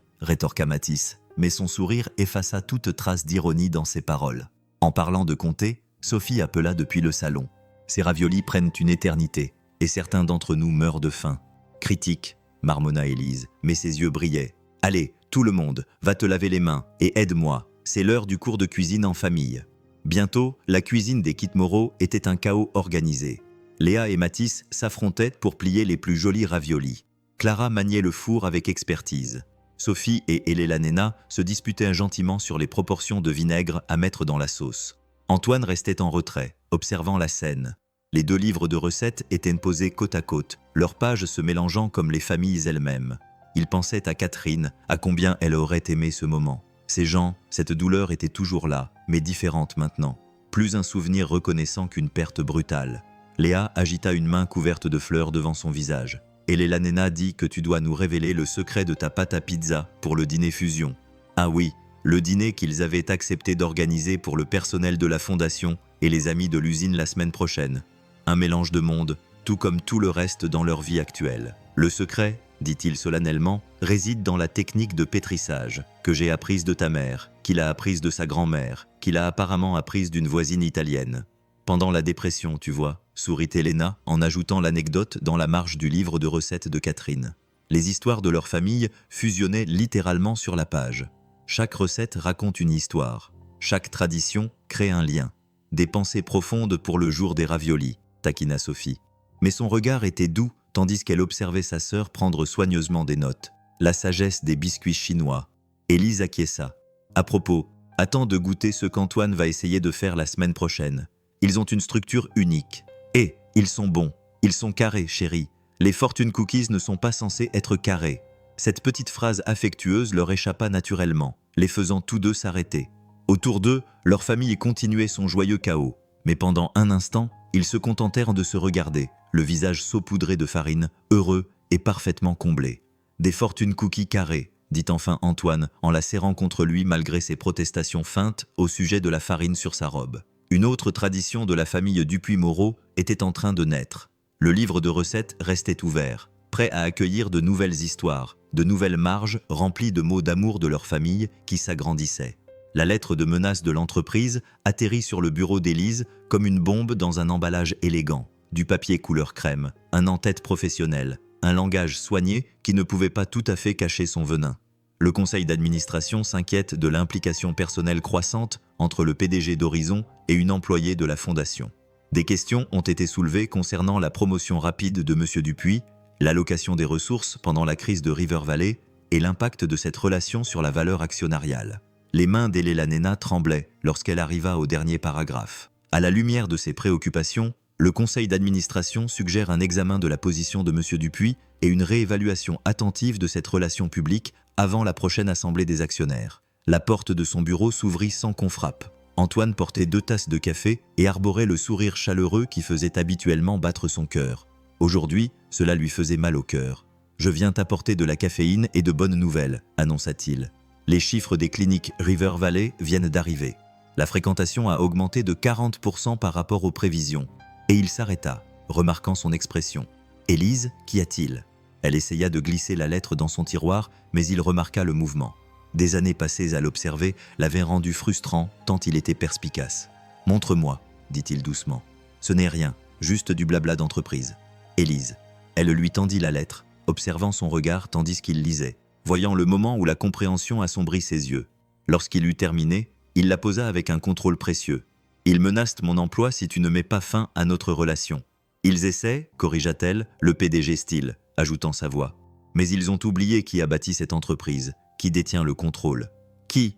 rétorqua Mathis. Mais son sourire effaça toute trace d'ironie dans ses paroles. En parlant de compter, Sophie appela depuis le salon. Ces raviolis prennent une éternité, et certains d'entre nous meurent de faim. Critique, marmonna Élise, mais ses yeux brillaient. Allez, tout le monde, va te laver les mains et aide-moi. C'est l'heure du cours de cuisine en famille. Bientôt, la cuisine des Kit Moreau était un chaos organisé. Léa et Mathis s'affrontaient pour plier les plus jolis raviolis. Clara maniait le four avec expertise. Sophie et Elela Nena se disputaient gentiment sur les proportions de vinaigre à mettre dans la sauce. Antoine restait en retrait, observant la scène. Les deux livres de recettes étaient posés côte à côte, leurs pages se mélangeant comme les familles elles-mêmes. Il pensait à Catherine, à combien elle aurait aimé ce moment. Ces gens, cette douleur était toujours là, mais différente maintenant. Plus un souvenir reconnaissant qu'une perte brutale. Léa agita une main couverte de fleurs devant son visage. Elela Nena dit que tu dois nous révéler le secret de ta pâte à pizza pour le dîner fusion. Ah oui, le dîner qu'ils avaient accepté d'organiser pour le personnel de la fondation et les amis de l'usine la semaine prochaine. Un mélange de monde, tout comme tout le reste dans leur vie actuelle. Le secret, dit-il solennellement, réside dans la technique de pétrissage que j'ai apprise de ta mère, qu'il a apprise de sa grand-mère, qu'il a apparemment apprise d'une voisine italienne. Pendant la dépression, tu vois, sourit Elena en ajoutant l'anecdote dans la marge du livre de recettes de Catherine. Les histoires de leur famille fusionnaient littéralement sur la page. Chaque recette raconte une histoire. Chaque tradition crée un lien. Des pensées profondes pour le jour des raviolis, taquina Sophie. Mais son regard était doux tandis qu'elle observait sa sœur prendre soigneusement des notes. La sagesse des biscuits chinois. Élise acquiesça. À propos, attends de goûter ce qu'Antoine va essayer de faire la semaine prochaine. Ils ont une structure unique. Et ils sont bons. Ils sont carrés, chérie. Les fortune cookies ne sont pas censés être carrés. Cette petite phrase affectueuse leur échappa naturellement, les faisant tous deux s'arrêter. Autour d'eux, leur famille continuait son joyeux chaos. Mais pendant un instant, ils se contentèrent de se regarder, le visage saupoudré de farine, heureux et parfaitement comblé. Des fortune cookies carrés, dit enfin Antoine en la serrant contre lui malgré ses protestations feintes au sujet de la farine sur sa robe. Une autre tradition de la famille Dupuis-Moreau était en train de naître. Le livre de recettes restait ouvert, prêt à accueillir de nouvelles histoires, de nouvelles marges remplies de mots d'amour de leur famille qui s'agrandissaient. La lettre de menace de l'entreprise atterrit sur le bureau d'Élise comme une bombe dans un emballage élégant. du papier couleur crème, un en-tête professionnel, un langage soigné qui ne pouvait pas tout à fait cacher son venin. Le conseil d'administration s'inquiète de l'implication personnelle croissante entre le PDG d'Horizon et une employée de la fondation. Des questions ont été soulevées concernant la promotion rapide de M. Dupuis, l'allocation des ressources pendant la crise de River Valley et l'impact de cette relation sur la valeur actionnariale. Les mains d'Elela Nena tremblaient lorsqu'elle arriva au dernier paragraphe. À la lumière de ces préoccupations, le conseil d'administration suggère un examen de la position de M. Dupuis et une réévaluation attentive de cette relation publique avant la prochaine assemblée des actionnaires. La porte de son bureau s'ouvrit sans qu'on frappe. Antoine portait 2 tasses de café et arborait le sourire chaleureux qui faisait habituellement battre son cœur. Aujourd'hui, cela lui faisait mal au cœur. « Je viens t'apporter de la caféine et de bonnes nouvelles », annonça-t-il. Les chiffres des cliniques River Valley viennent d'arriver. La fréquentation a augmenté de 40% par rapport aux prévisions. Et il s'arrêta, remarquant son expression. « Élise, qu'y a-t-il » Elle essaya de glisser la lettre dans son tiroir, mais il remarqua le mouvement. Des années passées à l'observer l'avaient rendu frustrant tant il était perspicace. « Montre-moi », dit-il doucement. « Ce n'est rien, juste du blabla d'entreprise. » Élise. Elle lui tendit la lettre, observant son regard tandis qu'il lisait, voyant le moment où la compréhension assombrit ses yeux. Lorsqu'il eut terminé, il la posa avec un contrôle précieux. « Ils menacent mon emploi si tu ne mets pas fin à notre relation. »« Ils essaient, corrigea-t-elle, le PDG style, ajoutant sa voix. Mais ils ont oublié qui a bâti cette entreprise, qui détient le contrôle. Qui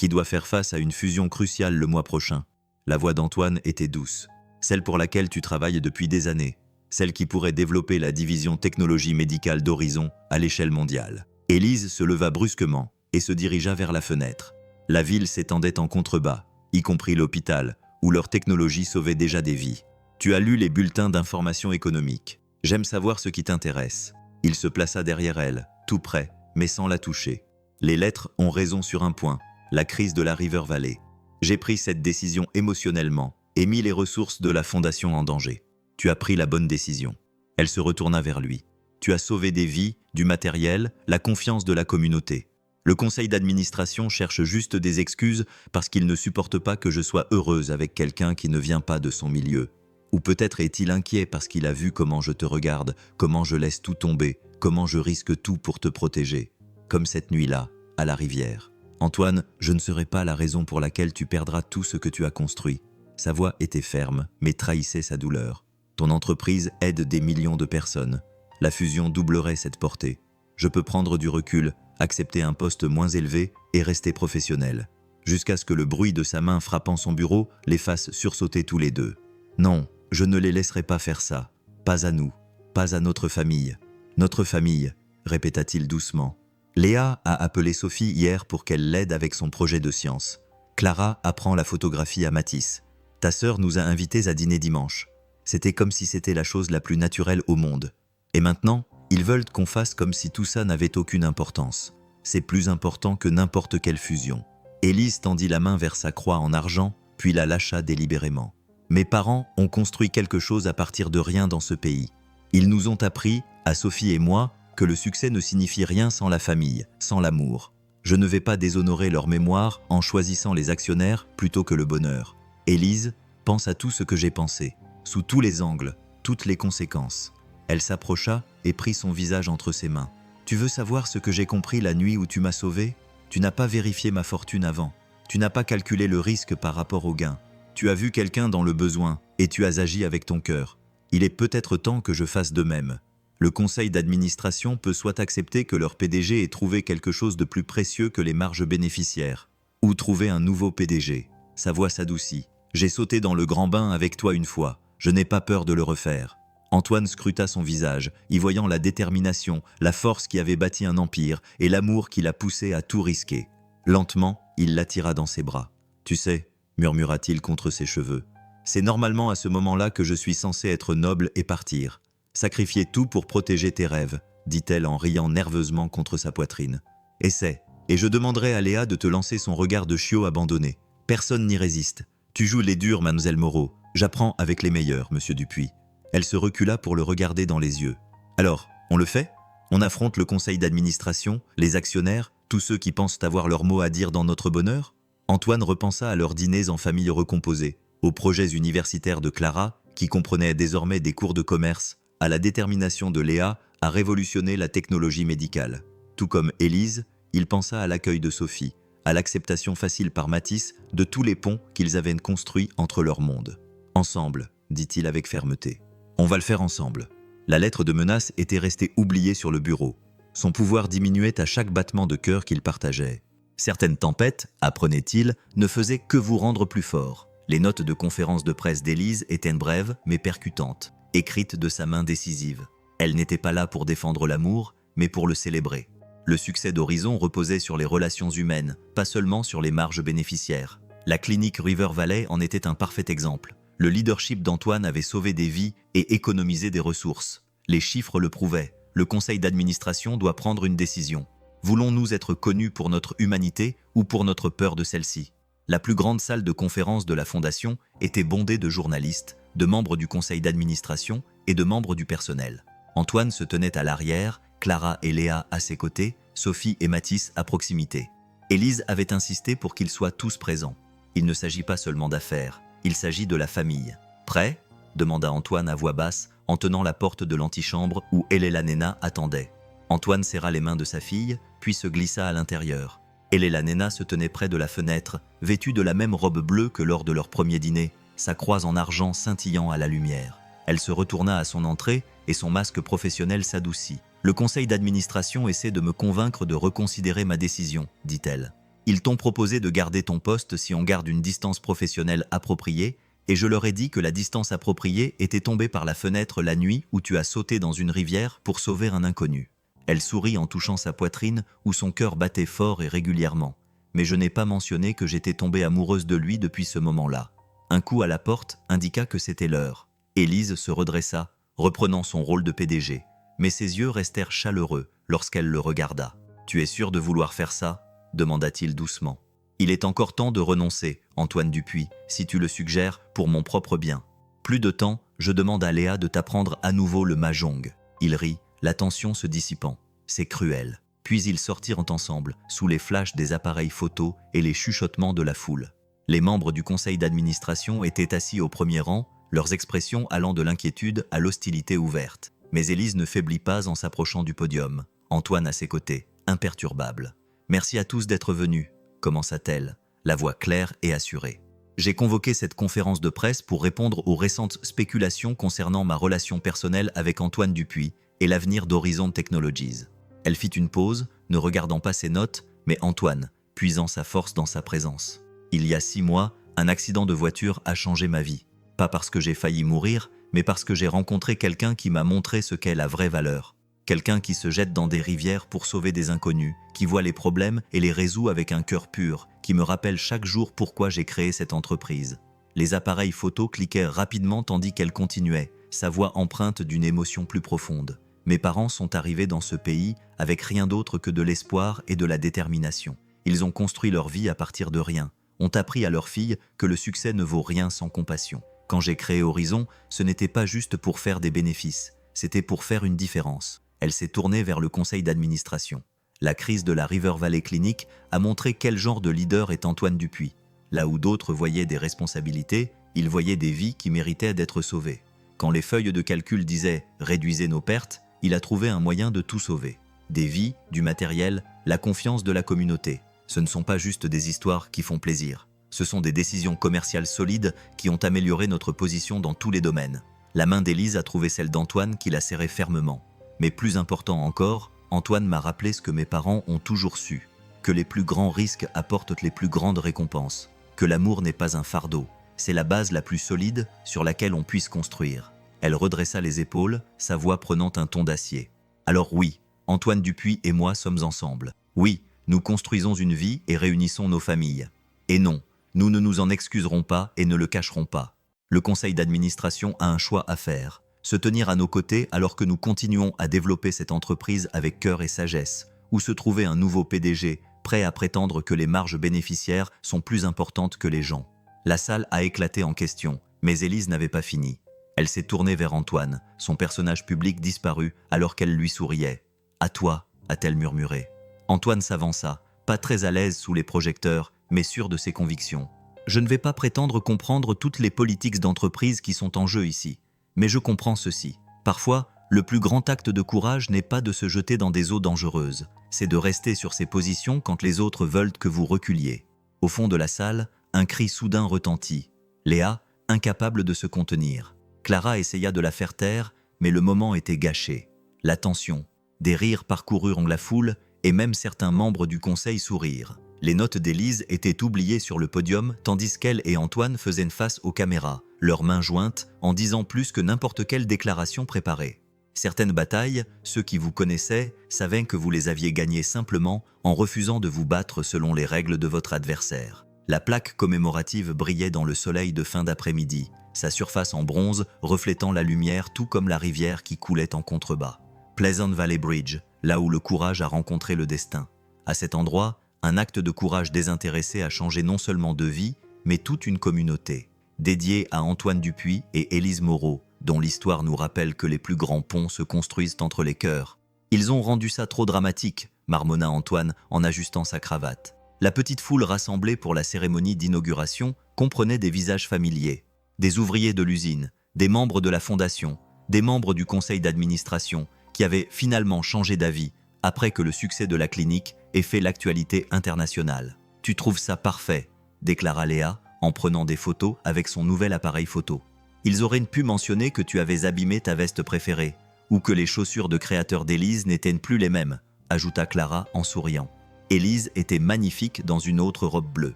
doit faire face à une fusion cruciale le mois prochain. » La voix d'Antoine était douce. « Celle pour laquelle tu travailles depuis des années. Celle qui pourrait développer la division technologie médicale d'Horizon à l'échelle mondiale. » Élise se leva brusquement et se dirigea vers la fenêtre. La ville s'étendait en contrebas, y compris l'hôpital, où leur technologie sauvait déjà des vies. « Tu as lu les bulletins d'information économique. J'aime savoir ce qui t'intéresse. » Il se plaça derrière elle, tout près, mais sans la toucher. « Les lettres ont raison sur un point, la crise de la River Valley. J'ai pris cette décision émotionnellement et mis les ressources de la fondation en danger. Tu as pris la bonne décision. » Elle se retourna vers lui. « Tu as sauvé des vies, du matériel, la confiance de la communauté. Le conseil d'administration cherche juste des excuses parce qu'il ne supporte pas que je sois heureuse avec quelqu'un qui ne vient pas de son milieu. Ou peut-être est-il inquiet parce qu'il a vu comment je te regarde, comment je laisse tout tomber, comment je risque tout pour te protéger. Comme cette nuit-là, à la rivière. Antoine, je ne serai pas la raison pour laquelle tu perdras tout ce que tu as construit. » Sa voix était ferme, mais trahissait sa douleur. « Ton entreprise aide des millions de personnes. La fusion doublerait cette portée. Je peux prendre du recul, accepter un poste moins élevé et rester professionnel. » Jusqu'à ce que le bruit de sa main frappant son bureau les fasse sursauter tous les deux. « Non, je ne les laisserai pas faire ça. Pas à nous, pas à notre famille. Notre famille, » répéta-t-il doucement. « Léa a appelé Sophie hier pour qu'elle l'aide avec son projet de science. Clara apprend la photographie à Matisse. Ta sœur nous a invités à dîner dimanche. C'était comme si c'était la chose la plus naturelle au monde. Et maintenant, ils veulent qu'on fasse comme si tout ça n'avait aucune importance. C'est plus important que n'importe quelle fusion. » Élise tendit la main vers sa croix en argent, puis la lâcha délibérément. « Mes parents ont construit quelque chose à partir de rien dans ce pays. Ils nous ont appris, à Sophie et moi, que le succès ne signifie rien sans la famille, sans l'amour. Je ne vais pas déshonorer leur mémoire en choisissant les actionnaires plutôt que le bonheur. Élise, pense à tout ce que j'ai pensé, sous tous les angles, toutes les conséquences. » Elle s'approcha et prit son visage entre ses mains. « Tu veux savoir ce que j'ai compris la nuit où tu m'as sauvé ? Tu n'as pas vérifié ma fortune avant. Tu n'as pas calculé le risque par rapport au gain. Tu as vu quelqu'un dans le besoin et tu as agi avec ton cœur. Il est peut-être temps que je fasse de même. Le conseil d'administration peut soit accepter que leur PDG ait trouvé quelque chose de plus précieux que les marges bénéficiaires, ou trouver un nouveau PDG. » Sa voix s'adoucit. « J'ai sauté dans le grand bain avec toi une fois. Je n'ai pas peur de le refaire. » Antoine scruta son visage, y voyant la détermination, la force qui avait bâti un empire et l'amour qui l'a poussé à tout risquer. Lentement, il l'attira dans ses bras. « Tu sais, » murmura-t-il contre ses cheveux, « c'est normalement à ce moment-là que je suis censé être noble et partir. Sacrifier tout pour protéger tes rêves, » dit-elle en riant nerveusement contre sa poitrine. « Essaie, et je demanderai à Léa de te lancer son regard de chiot abandonné. Personne n'y résiste. Tu joues les durs, mademoiselle Moreau. J'apprends avec les meilleurs, monsieur Dupuis. » Elle se recula pour le regarder dans les yeux. « Alors, on le fait ? On affronte le conseil d'administration, les actionnaires, tous ceux qui pensent avoir leur mot à dire dans notre bonheur ?» Antoine repensa à leurs dîners en famille recomposée, aux projets universitaires de Clara, qui comprenait désormais des cours de commerce, à la détermination de Léa à révolutionner la technologie médicale. Tout comme Élise, il pensa à l'accueil de Sophie, à l'acceptation facile par Matisse de tous les ponts qu'ils avaient construits entre leurs mondes. « Ensemble », dit-il avec fermeté. « On va le faire ensemble. » La lettre de menace était restée oubliée sur le bureau. Son pouvoir diminuait à chaque battement de cœur qu'il partageait. Certaines tempêtes, apprenait-il, ne faisaient que vous rendre plus fort. Les notes de conférence de presse d'Élise étaient brèves mais percutantes, écrites de sa main décisive. Elle n'était pas là pour défendre l'amour, mais pour le célébrer. Le succès d'Horizon reposait sur les relations humaines, pas seulement sur les marges bénéficiaires. La clinique River Valley en était un parfait exemple. Le leadership d'Antoine avait sauvé des vies et économisé des ressources. Les chiffres le prouvaient. Le conseil d'administration doit prendre une décision. Voulons-nous être connus pour notre humanité ou pour notre peur de celle-ci ? La plus grande salle de conférence de la Fondation était bondée de journalistes, de membres du conseil d'administration et de membres du personnel. Antoine se tenait à l'arrière, Clara et Léa à ses côtés, Sophie et Matisse à proximité. Élise avait insisté pour qu'ils soient tous présents. Il ne s'agit pas seulement d'affaires, il s'agit de la famille. « Prêt ?» demanda Antoine à voix basse en tenant la porte de l'antichambre où Elela Nena attendait. Antoine serra les mains de sa fille, puis se glissa à l'intérieur. Elela Nena se tenait près de la fenêtre, vêtue de la même robe bleue que lors de leur premier dîner, sa croix en argent scintillant à la lumière. Elle se retourna à son entrée et son masque professionnel s'adoucit. « Le conseil d'administration essaie de me convaincre de reconsidérer ma décision, dit-elle. Ils t'ont proposé de garder ton poste si on garde une distance professionnelle appropriée, et je leur ai dit que la distance appropriée était tombée par la fenêtre la nuit où tu as sauté dans une rivière pour sauver un inconnu. » Elle sourit en touchant sa poitrine où son cœur battait fort et régulièrement. « Mais je n'ai pas mentionné que j'étais tombée amoureuse de lui depuis ce moment-là. » Un coup à la porte indiqua que c'était l'heure. Élise se redressa, reprenant son rôle de PDG. Mais ses yeux restèrent chaleureux lorsqu'elle le regarda. « Tu es sûr de vouloir faire ça ?» demanda-t-il doucement. « Il est encore temps de renoncer, Antoine Dupuis, si tu le suggères, pour mon propre bien. Plus de temps, je demande à Léa de t'apprendre à nouveau le mahjong. » Il rit, la tension se dissipant. « C'est cruel. » Puis ils sortirent ensemble, sous les flashs des appareils photos et les chuchotements de la foule. Les membres du conseil d'administration étaient assis au premier rang, leurs expressions allant de l'inquiétude à l'hostilité ouverte. Mais Élise ne faiblit pas en s'approchant du podium. Antoine à ses côtés, imperturbable. « Merci à tous d'être venus, » commença-t-elle, la voix claire et assurée. « J'ai convoqué cette conférence de presse pour répondre aux récentes spéculations concernant ma relation personnelle avec Antoine Dupuis et l'avenir d'Horizon Technologies. » Elle fit une pause, ne regardant pas ses notes, mais Antoine, puisant sa force dans sa présence. « Il y a 6 mois, un accident de voiture a changé ma vie. Pas parce que j'ai failli mourir, mais parce que j'ai rencontré quelqu'un qui m'a montré ce qu'est la vraie valeur. Quelqu'un qui se jette dans des rivières pour sauver des inconnus, qui voit les problèmes et les résout avec un cœur pur, qui me rappelle chaque jour pourquoi j'ai créé cette entreprise. » Les appareils photos cliquèrent rapidement tandis qu'elle continuait, sa voix empreinte d'une émotion plus profonde. « Mes parents sont arrivés dans ce pays avec rien d'autre que de l'espoir et de la détermination. Ils ont construit leur vie à partir de rien, ont appris à leur fille que le succès ne vaut rien sans compassion. Quand j'ai créé Horizon, ce n'était pas juste pour faire des bénéfices, c'était pour faire une différence. » Elle s'est tournée vers le conseil d'administration. La crise de la River Valley Clinic a montré quel genre de leader est Antoine Dupuis. Là où d'autres voyaient des responsabilités, il voyait des vies qui méritaient d'être sauvées. Quand les feuilles de calcul disaient « réduisez nos pertes », il a trouvé un moyen de tout sauver. Des vies, du matériel, la confiance de la communauté. Ce ne sont pas juste des histoires qui font plaisir. Ce sont des décisions commerciales solides qui ont amélioré notre position dans tous les domaines. La main d'Élise a trouvé celle d'Antoine qui la serrait fermement. Mais plus important encore, Antoine m'a rappelé ce que mes parents ont toujours su, que les plus grands risques apportent les plus grandes récompenses, que l'amour n'est pas un fardeau, c'est la base la plus solide sur laquelle on puisse construire. Elle redressa les épaules, sa voix prenant un ton d'acier. Alors oui, Antoine Dupuis et moi sommes ensemble. Oui, nous construisons une vie et réunissons nos familles. Et non, nous ne nous en excuserons pas et ne le cacherons pas. Le conseil d'administration a un choix à faire. Se tenir à nos côtés alors que nous continuons à développer cette entreprise avec cœur et sagesse, ou se trouver un nouveau PDG prêt à prétendre que les marges bénéficiaires sont plus importantes que les gens. La salle a éclaté en questions, mais Élise n'avait pas fini. Elle s'est tournée vers Antoine, son personnage public disparu alors qu'elle lui souriait. « À toi », a-t-elle murmuré. Antoine s'avança, pas très à l'aise sous les projecteurs, mais sûr de ses convictions. Je ne vais pas prétendre comprendre toutes les politiques d'entreprise qui sont en jeu ici, mais je comprends ceci. Parfois, le plus grand acte de courage n'est pas de se jeter dans des eaux dangereuses, c'est de rester sur ses positions quand les autres veulent que vous reculiez. Au fond de la salle, un cri soudain retentit. Léa, incapable de se contenir. Clara essaya de la faire taire, mais le moment était gâché. La tension, des rires parcoururent la foule et même certains membres du conseil sourirent. Les notes d'Élise étaient oubliées sur le podium tandis qu'elle et Antoine faisaient face aux caméras, leurs mains jointes, en disant plus que n'importe quelle déclaration préparée. Certaines batailles, ceux qui vous connaissaient, savaient que vous les aviez gagnées simplement en refusant de vous battre selon les règles de votre adversaire. La plaque commémorative brillait dans le soleil de fin d'après-midi, sa surface en bronze reflétant la lumière tout comme la rivière qui coulait en contrebas. Pleasant Valley Bridge, là où le courage a rencontré le destin. À cet endroit, un acte de courage désintéressé a changé non seulement de vie, mais toute une communauté. Dédiée à Antoine Dupuis et Élise Moreau, dont l'histoire nous rappelle que les plus grands ponts se construisent entre les cœurs. Ils ont rendu ça trop dramatique, marmonna Antoine en ajustant sa cravate. La petite foule rassemblée pour la cérémonie d'inauguration comprenait des visages familiers. Des ouvriers de l'usine, des membres de la fondation, des membres du conseil d'administration qui avaient finalement changé d'avis après que le succès de la clinique ait fait l'actualité internationale. « Tu trouves ça parfait », déclara Léa en prenant des photos avec son nouvel appareil photo. Ils auraient pu mentionner que tu avais abîmé ta veste préférée ou que les chaussures de créateur d'Élise n'étaient plus les mêmes, ajouta Clara en souriant. Élise était magnifique dans une autre robe bleue.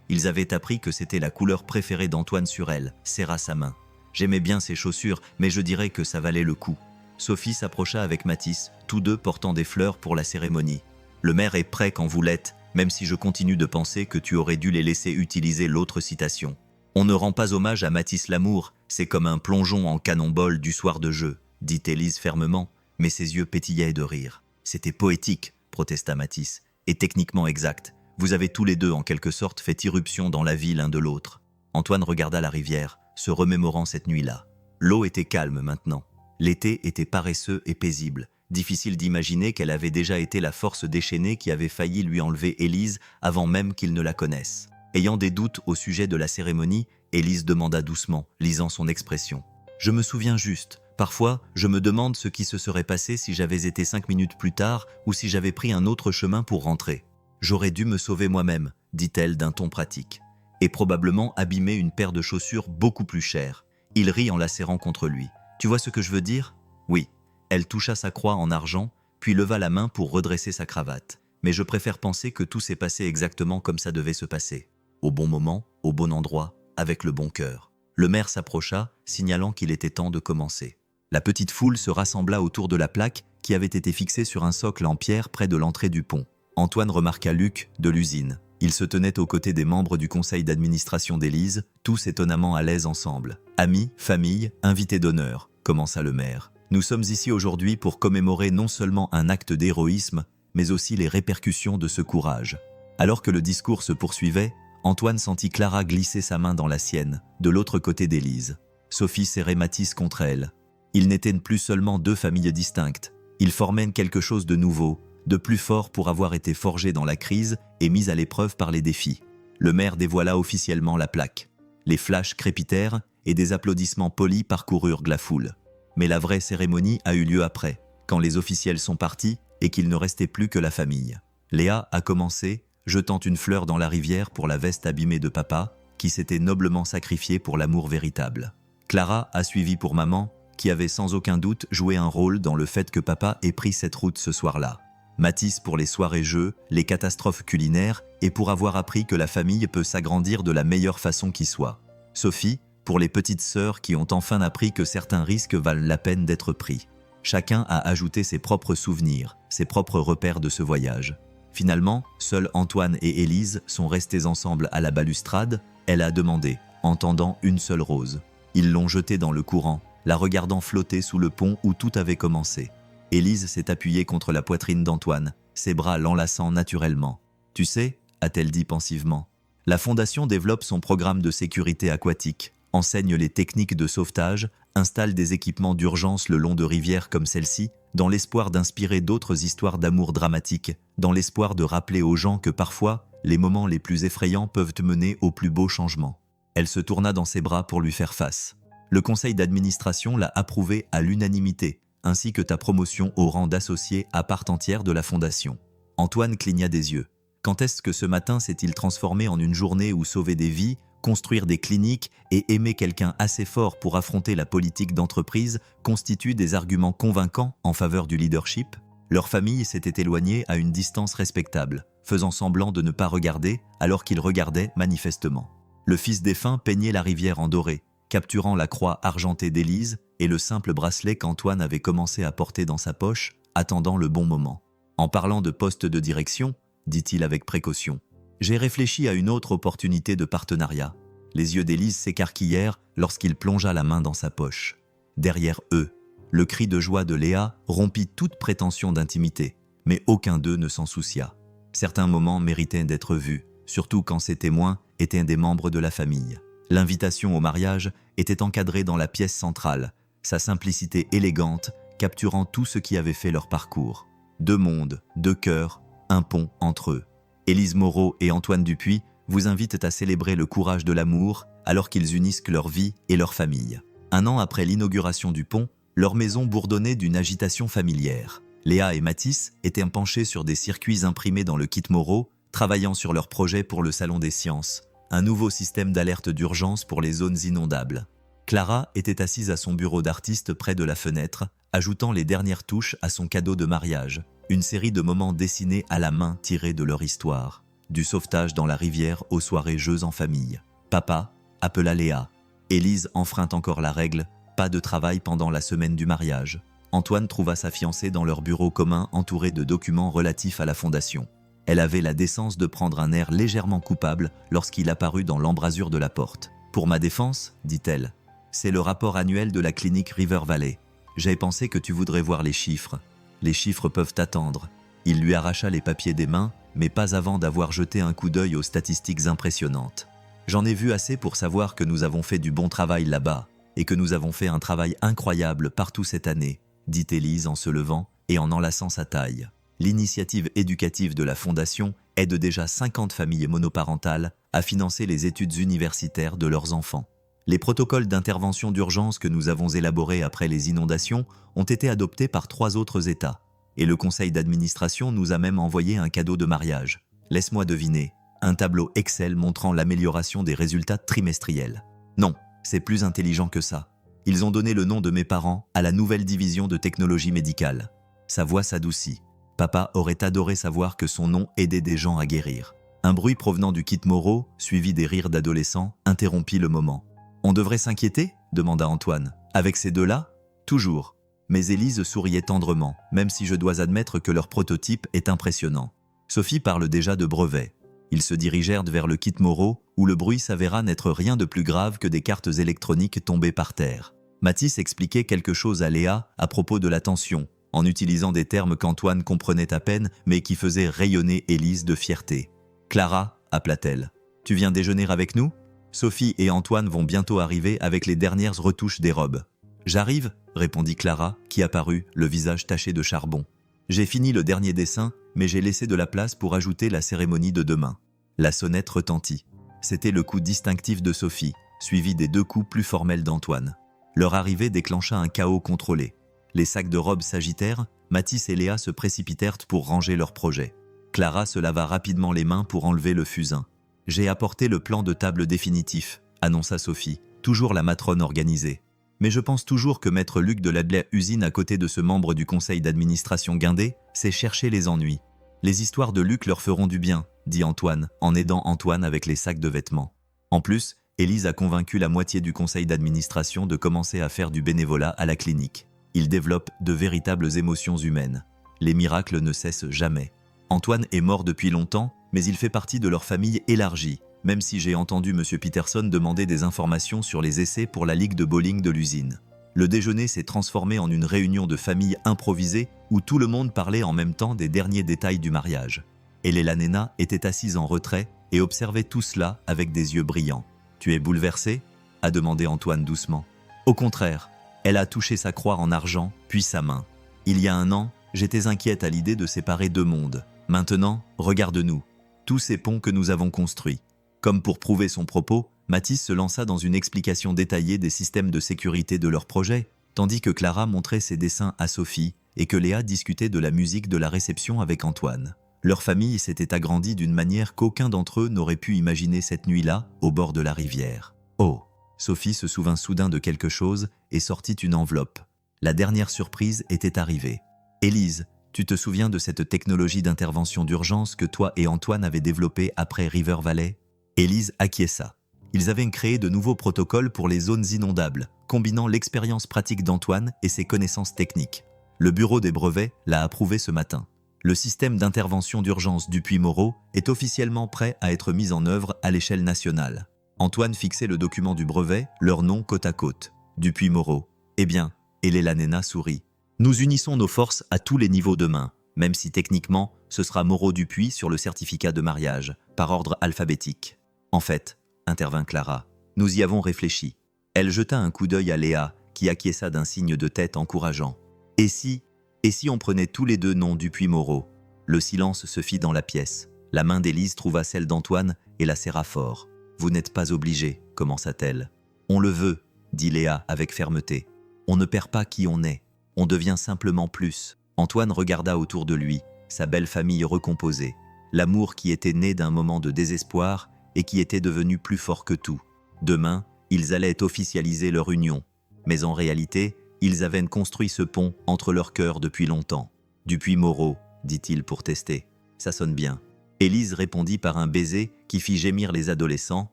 Ils avaient appris que c'était la couleur préférée d'Antoine sur elle, serra sa main. J'aimais bien ses chaussures, mais je dirais que ça valait le coup. Sophie s'approcha avec Mathis, tous deux portant des fleurs pour la cérémonie. Le maire est prêt quand vous l'êtes, même si je continue de penser que tu aurais dû les laisser utiliser l'autre citation. On ne rend pas hommage à Mathis Lamour, c'est comme un plongeon en cannonball du soir de jeu, dit Élise fermement, mais ses yeux pétillaient de rire. C'était poétique, protesta Mathis, et techniquement exact. Vous avez tous les deux en quelque sorte fait irruption dans la vie l'un de l'autre. Antoine regarda la rivière, se remémorant cette nuit-là. L'eau était calme maintenant. L'été était paresseux et paisible. Difficile d'imaginer qu'elle avait déjà été la force déchaînée qui avait failli lui enlever Élise avant même qu'il ne la connaisse. Ayant des doutes au sujet de la cérémonie, Élise demanda doucement, lisant son expression. « Je me souviens juste. Parfois, je me demande ce qui se serait passé si j'avais été 5 minutes plus tard ou si j'avais pris un autre chemin pour rentrer. J'aurais dû me sauver moi-même, dit-elle d'un ton pratique, et probablement abîmer une paire de chaussures beaucoup plus chères. » Il rit en la serrant contre lui. « Tu vois ce que je veux dire ? » « Oui. » Elle toucha sa croix en argent, puis leva la main pour redresser sa cravate. « Mais je préfère penser que tout s'est passé exactement comme ça devait se passer. Au bon moment, au bon endroit, avec le bon cœur. » Le maire s'approcha, signalant qu'il était temps de commencer. La petite foule se rassembla autour de la plaque qui avait été fixée sur un socle en pierre près de l'entrée du pont. Antoine remarqua Luc, de l'usine. Il se tenait aux côtés des membres du conseil d'administration d'Élise, tous étonnamment à l'aise ensemble. « Amis, famille, invités d'honneur », commença le maire. « Nous sommes ici aujourd'hui pour commémorer non seulement un acte d'héroïsme, mais aussi les répercussions de ce courage. » Alors que le discours se poursuivait, Antoine sentit Clara glisser sa main dans la sienne, de l'autre côté d'Élise. Sophie serrait Mathis contre elle. Ils n'étaient plus seulement deux familles distinctes. Ils formaient quelque chose de nouveau, de plus fort pour avoir été forgé dans la crise et mis à l'épreuve par les défis. Le maire dévoila officiellement la plaque. Les flashs crépitèrent et des applaudissements polis parcoururent la foule. Mais la vraie cérémonie a eu lieu après, quand les officiels sont partis et qu'il ne restait plus que la famille. Léa a commencé, jetant une fleur dans la rivière pour la veste abîmée de papa, qui s'était noblement sacrifié pour l'amour véritable. Clara a suivi pour maman, qui avait sans aucun doute joué un rôle dans le fait que papa ait pris cette route ce soir-là. Mathis pour les soirées-jeux, les catastrophes culinaires et pour avoir appris que la famille peut s'agrandir de la meilleure façon qui soit. Sophie pour les petites sœurs qui ont enfin appris que certains risques valent la peine d'être pris. Chacun a ajouté ses propres souvenirs, ses propres repères de ce voyage. Finalement, seuls Antoine et Élise sont restés ensemble à la balustrade. Elle a demandé, en tendant une seule rose. Ils l'ont jetée dans le courant, la regardant flotter sous le pont où tout avait commencé. Élise s'est appuyée contre la poitrine d'Antoine, ses bras l'enlaçant naturellement. « Tu sais, » a-t-elle dit pensivement, « la Fondation développe son programme de sécurité aquatique, enseigne les techniques de sauvetage, installe des équipements d'urgence le long de rivières comme celle-ci, dans l'espoir d'inspirer d'autres histoires d'amour dramatiques, dans l'espoir de rappeler aux gens que parfois, les moments les plus effrayants peuvent te mener aux plus beaux changements. Elle se tourna dans ses bras pour lui faire face. Le conseil d'administration l'a approuvé à l'unanimité, ainsi que ta promotion au rang d'associé à part entière de la fondation. Antoine cligna des yeux. Quand est-ce que ce matin s'est-il transformé en une journée où sauver des vies, construire des cliniques et aimer quelqu'un assez fort pour affronter la politique d'entreprise constituent des arguments convaincants en faveur du leadership? Leur famille s'était éloignée à une distance respectable, faisant semblant de ne pas regarder alors qu'ils regardaient manifestement. Le fils défunt peignait la rivière en doré, capturant la croix argentée d'Élise et le simple bracelet qu'Antoine avait commencé à porter dans sa poche, attendant le bon moment. En parlant de poste de direction, dit-il avec précaution, j'ai réfléchi à une autre opportunité de partenariat. Les yeux d'Élise s'écarquillèrent lorsqu'il plongea la main dans sa poche. Derrière eux, le cri de joie de Léa rompit toute prétention d'intimité, mais aucun d'eux ne s'en soucia. Certains moments méritaient d'être vus, surtout quand ces témoins étaient des membres de la famille. L'invitation au mariage était encadrée dans la pièce centrale, sa simplicité élégante capturant tout ce qui avait fait leur parcours. 2 mondes, 2 cœurs, un pont entre eux. Élise Moreau et Antoine Dupuis vous invitent à célébrer le courage de l'amour alors qu'ils unissent leur vie et leur famille. 1 an après l'inauguration du pont, leur maison bourdonnait d'une agitation familière. Léa et Mathis étaient penchés sur des circuits imprimés dans le kit Moreau, travaillant sur leur projet pour le Salon des Sciences, un nouveau système d'alerte d'urgence pour les zones inondables. Clara était assise à son bureau d'artiste près de la fenêtre, ajoutant les dernières touches à son cadeau de mariage, une série de moments dessinés à la main tirés de leur histoire, du sauvetage dans la rivière aux soirées jeux en famille. Papa appela Léa. Élise enfreint encore la règle, pas de travail pendant la semaine du mariage. Antoine trouva sa fiancée dans leur bureau commun entouré de documents relatifs à la fondation. Elle avait la décence de prendre un air légèrement coupable lorsqu'il apparut dans l'embrasure de la porte. « Pour ma défense, dit-elle, c'est le rapport annuel de la clinique River Valley. J'ai pensé que tu voudrais voir les chiffres. Les chiffres peuvent attendre. » Il lui arracha les papiers des mains, mais pas avant d'avoir jeté un coup d'œil aux statistiques impressionnantes. « J'en ai vu assez pour savoir que nous avons fait du bon travail là-bas, et que nous avons fait un travail incroyable partout cette année, dit Élise en se levant et en enlaçant sa taille. L'initiative éducative de la Fondation aide déjà 50 familles monoparentales à financer les études universitaires de leurs enfants. Les protocoles d'intervention d'urgence que nous avons élaborés après les inondations ont été adoptés par 3 autres États, et le conseil d'administration nous a même envoyé un cadeau de mariage. Laisse-moi deviner, un tableau Excel montrant l'amélioration des résultats trimestriels. Non, c'est plus intelligent que ça. Ils ont donné le nom de mes parents à la nouvelle division de technologie médicale. Sa voix s'adoucit. Papa aurait adoré savoir que son nom aidait des gens à guérir. Un bruit provenant du kit Moreau, suivi des rires d'adolescents, interrompit le moment. « On devrait s'inquiéter » demanda Antoine. « Avec ces 2-là » ? Toujours. Mais Élise souriait tendrement, même si je dois admettre que leur prototype est impressionnant. Sophie parle déjà de brevets. Ils se dirigèrent vers le kit Moreau, où le bruit s'avéra n'être rien de plus grave que des cartes électroniques tombées par terre. Mathis expliquait quelque chose à Léa à propos de la tension, en utilisant des termes qu'Antoine comprenait à peine, mais qui faisaient rayonner Élise de fierté. « Clara » appela-t-elle. « Tu viens déjeuner avec nous ? Sophie et Antoine vont bientôt arriver avec les dernières retouches des robes. »« J'arrive » répondit Clara, qui apparut, le visage taché de charbon. « J'ai fini le dernier dessin, mais j'ai laissé de la place pour ajouter la cérémonie de demain. » La sonnette retentit. C'était le coup distinctif de Sophie, suivi des 2 coups plus formels d'Antoine. Leur arrivée déclencha un chaos contrôlé. Les sacs de robes s'agitèrent, Mathis et Léa se précipitèrent pour ranger leur projet. Clara se lava rapidement les mains pour enlever le fusain. « J'ai apporté le plan de table définitif », annonça Sophie, toujours la matrone organisée. « Mais je pense toujours que mettre Luc de la usine à côté de ce membre du conseil d'administration guindé, c'est chercher les ennuis. Les histoires de Luc leur feront du bien, dit Antoine, en aidant Antoine avec les sacs de vêtements. En plus, Élise a convaincu la moitié du conseil d'administration de commencer à faire du bénévolat à la clinique. Ils développent de véritables émotions humaines. Les miracles ne cessent jamais. Antoine est mort depuis longtemps, mais il fait partie de leur famille élargie, même si j'ai entendu M. Peterson demander des informations sur les essais pour la ligue de bowling de l'usine. Le déjeuner s'est transformé en une réunion de famille improvisée où tout le monde parlait en même temps des derniers détails du mariage. Elela Nena était assise en retrait et observait tout cela avec des yeux brillants. « Tu es bouleversé ?» a demandé Antoine doucement. « Au contraire, elle a touché sa croix en argent, puis sa main. Il y a 1 an, j'étais inquiète à l'idée de séparer 2 mondes. Maintenant, regarde-nous. tous ces ponts que nous avons construits. Comme pour prouver son propos, Mathis se lança dans une explication détaillée des systèmes de sécurité de leur projet, tandis que Clara montrait ses dessins à Sophie et que Léa discutait de la musique de la réception avec Antoine. Leur famille s'était agrandie d'une manière qu'aucun d'entre eux n'aurait pu imaginer cette nuit-là, au bord de la rivière. Oh! Sophie se souvint soudain de quelque chose et sortit une enveloppe. La dernière surprise était arrivée. « Élise, tu te souviens de cette technologie d'intervention d'urgence que toi et Antoine avez développée après River Valley ?» Élise acquiesça. Ils avaient créé de nouveaux protocoles pour les zones inondables, combinant l'expérience pratique d'Antoine et ses connaissances techniques. Le bureau des brevets l'a approuvé ce matin. Le système d'intervention d'urgence du Puy-Moreau est officiellement prêt à être mis en œuvre à l'échelle nationale. Antoine fixait le document du brevet, leur nom côte à côte. Du Puy-Moreau. Eh bien, Elela Nena sourit. Nous unissons nos forces à tous les niveaux demain, même si techniquement, ce sera Moreau-Dupuis sur le certificat de mariage, par ordre alphabétique. En fait, intervint Clara, nous y avons réfléchi. Elle jeta un coup d'œil à Léa, qui acquiesça d'un signe de tête encourageant. Et si on prenait tous les deux noms Dupuis-Moreau? Le silence se fit dans la pièce. La main d'Élise trouva celle d'Antoine et la serra fort. Vous n'êtes pas obligé, commença-t-elle. On le veut, dit Léa avec fermeté. On ne perd pas qui on est. On devient simplement plus. Antoine regarda autour de lui, sa belle famille recomposée. L'amour qui était né d'un moment de désespoir et qui était devenu plus fort que tout. Demain, ils allaient officialiser leur union. Mais en réalité, ils avaient construit ce pont entre leurs cœurs depuis longtemps. « Dupuis-Moreau », dit-il pour tester. « Ça sonne bien. » Élise répondit par un baiser qui fit gémir les adolescents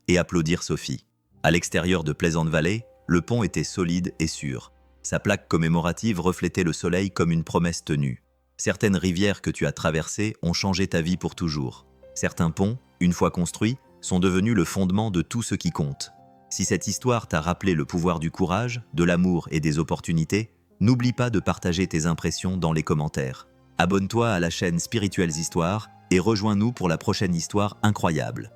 et applaudir Sophie. À l'extérieur de Pleasant Valley, le pont était solide et sûr. Sa plaque commémorative reflétait le soleil comme une promesse tenue. Certaines rivières que tu as traversées ont changé ta vie pour toujours. Certains ponts, une fois construits, sont devenus le fondement de tout ce qui compte. Si cette histoire t'a rappelé le pouvoir du courage, de l'amour et des opportunités, n'oublie pas de partager tes impressions dans les commentaires. Abonne-toi à la chaîne Spirituelles Histoires et rejoins-nous pour la prochaine histoire incroyable.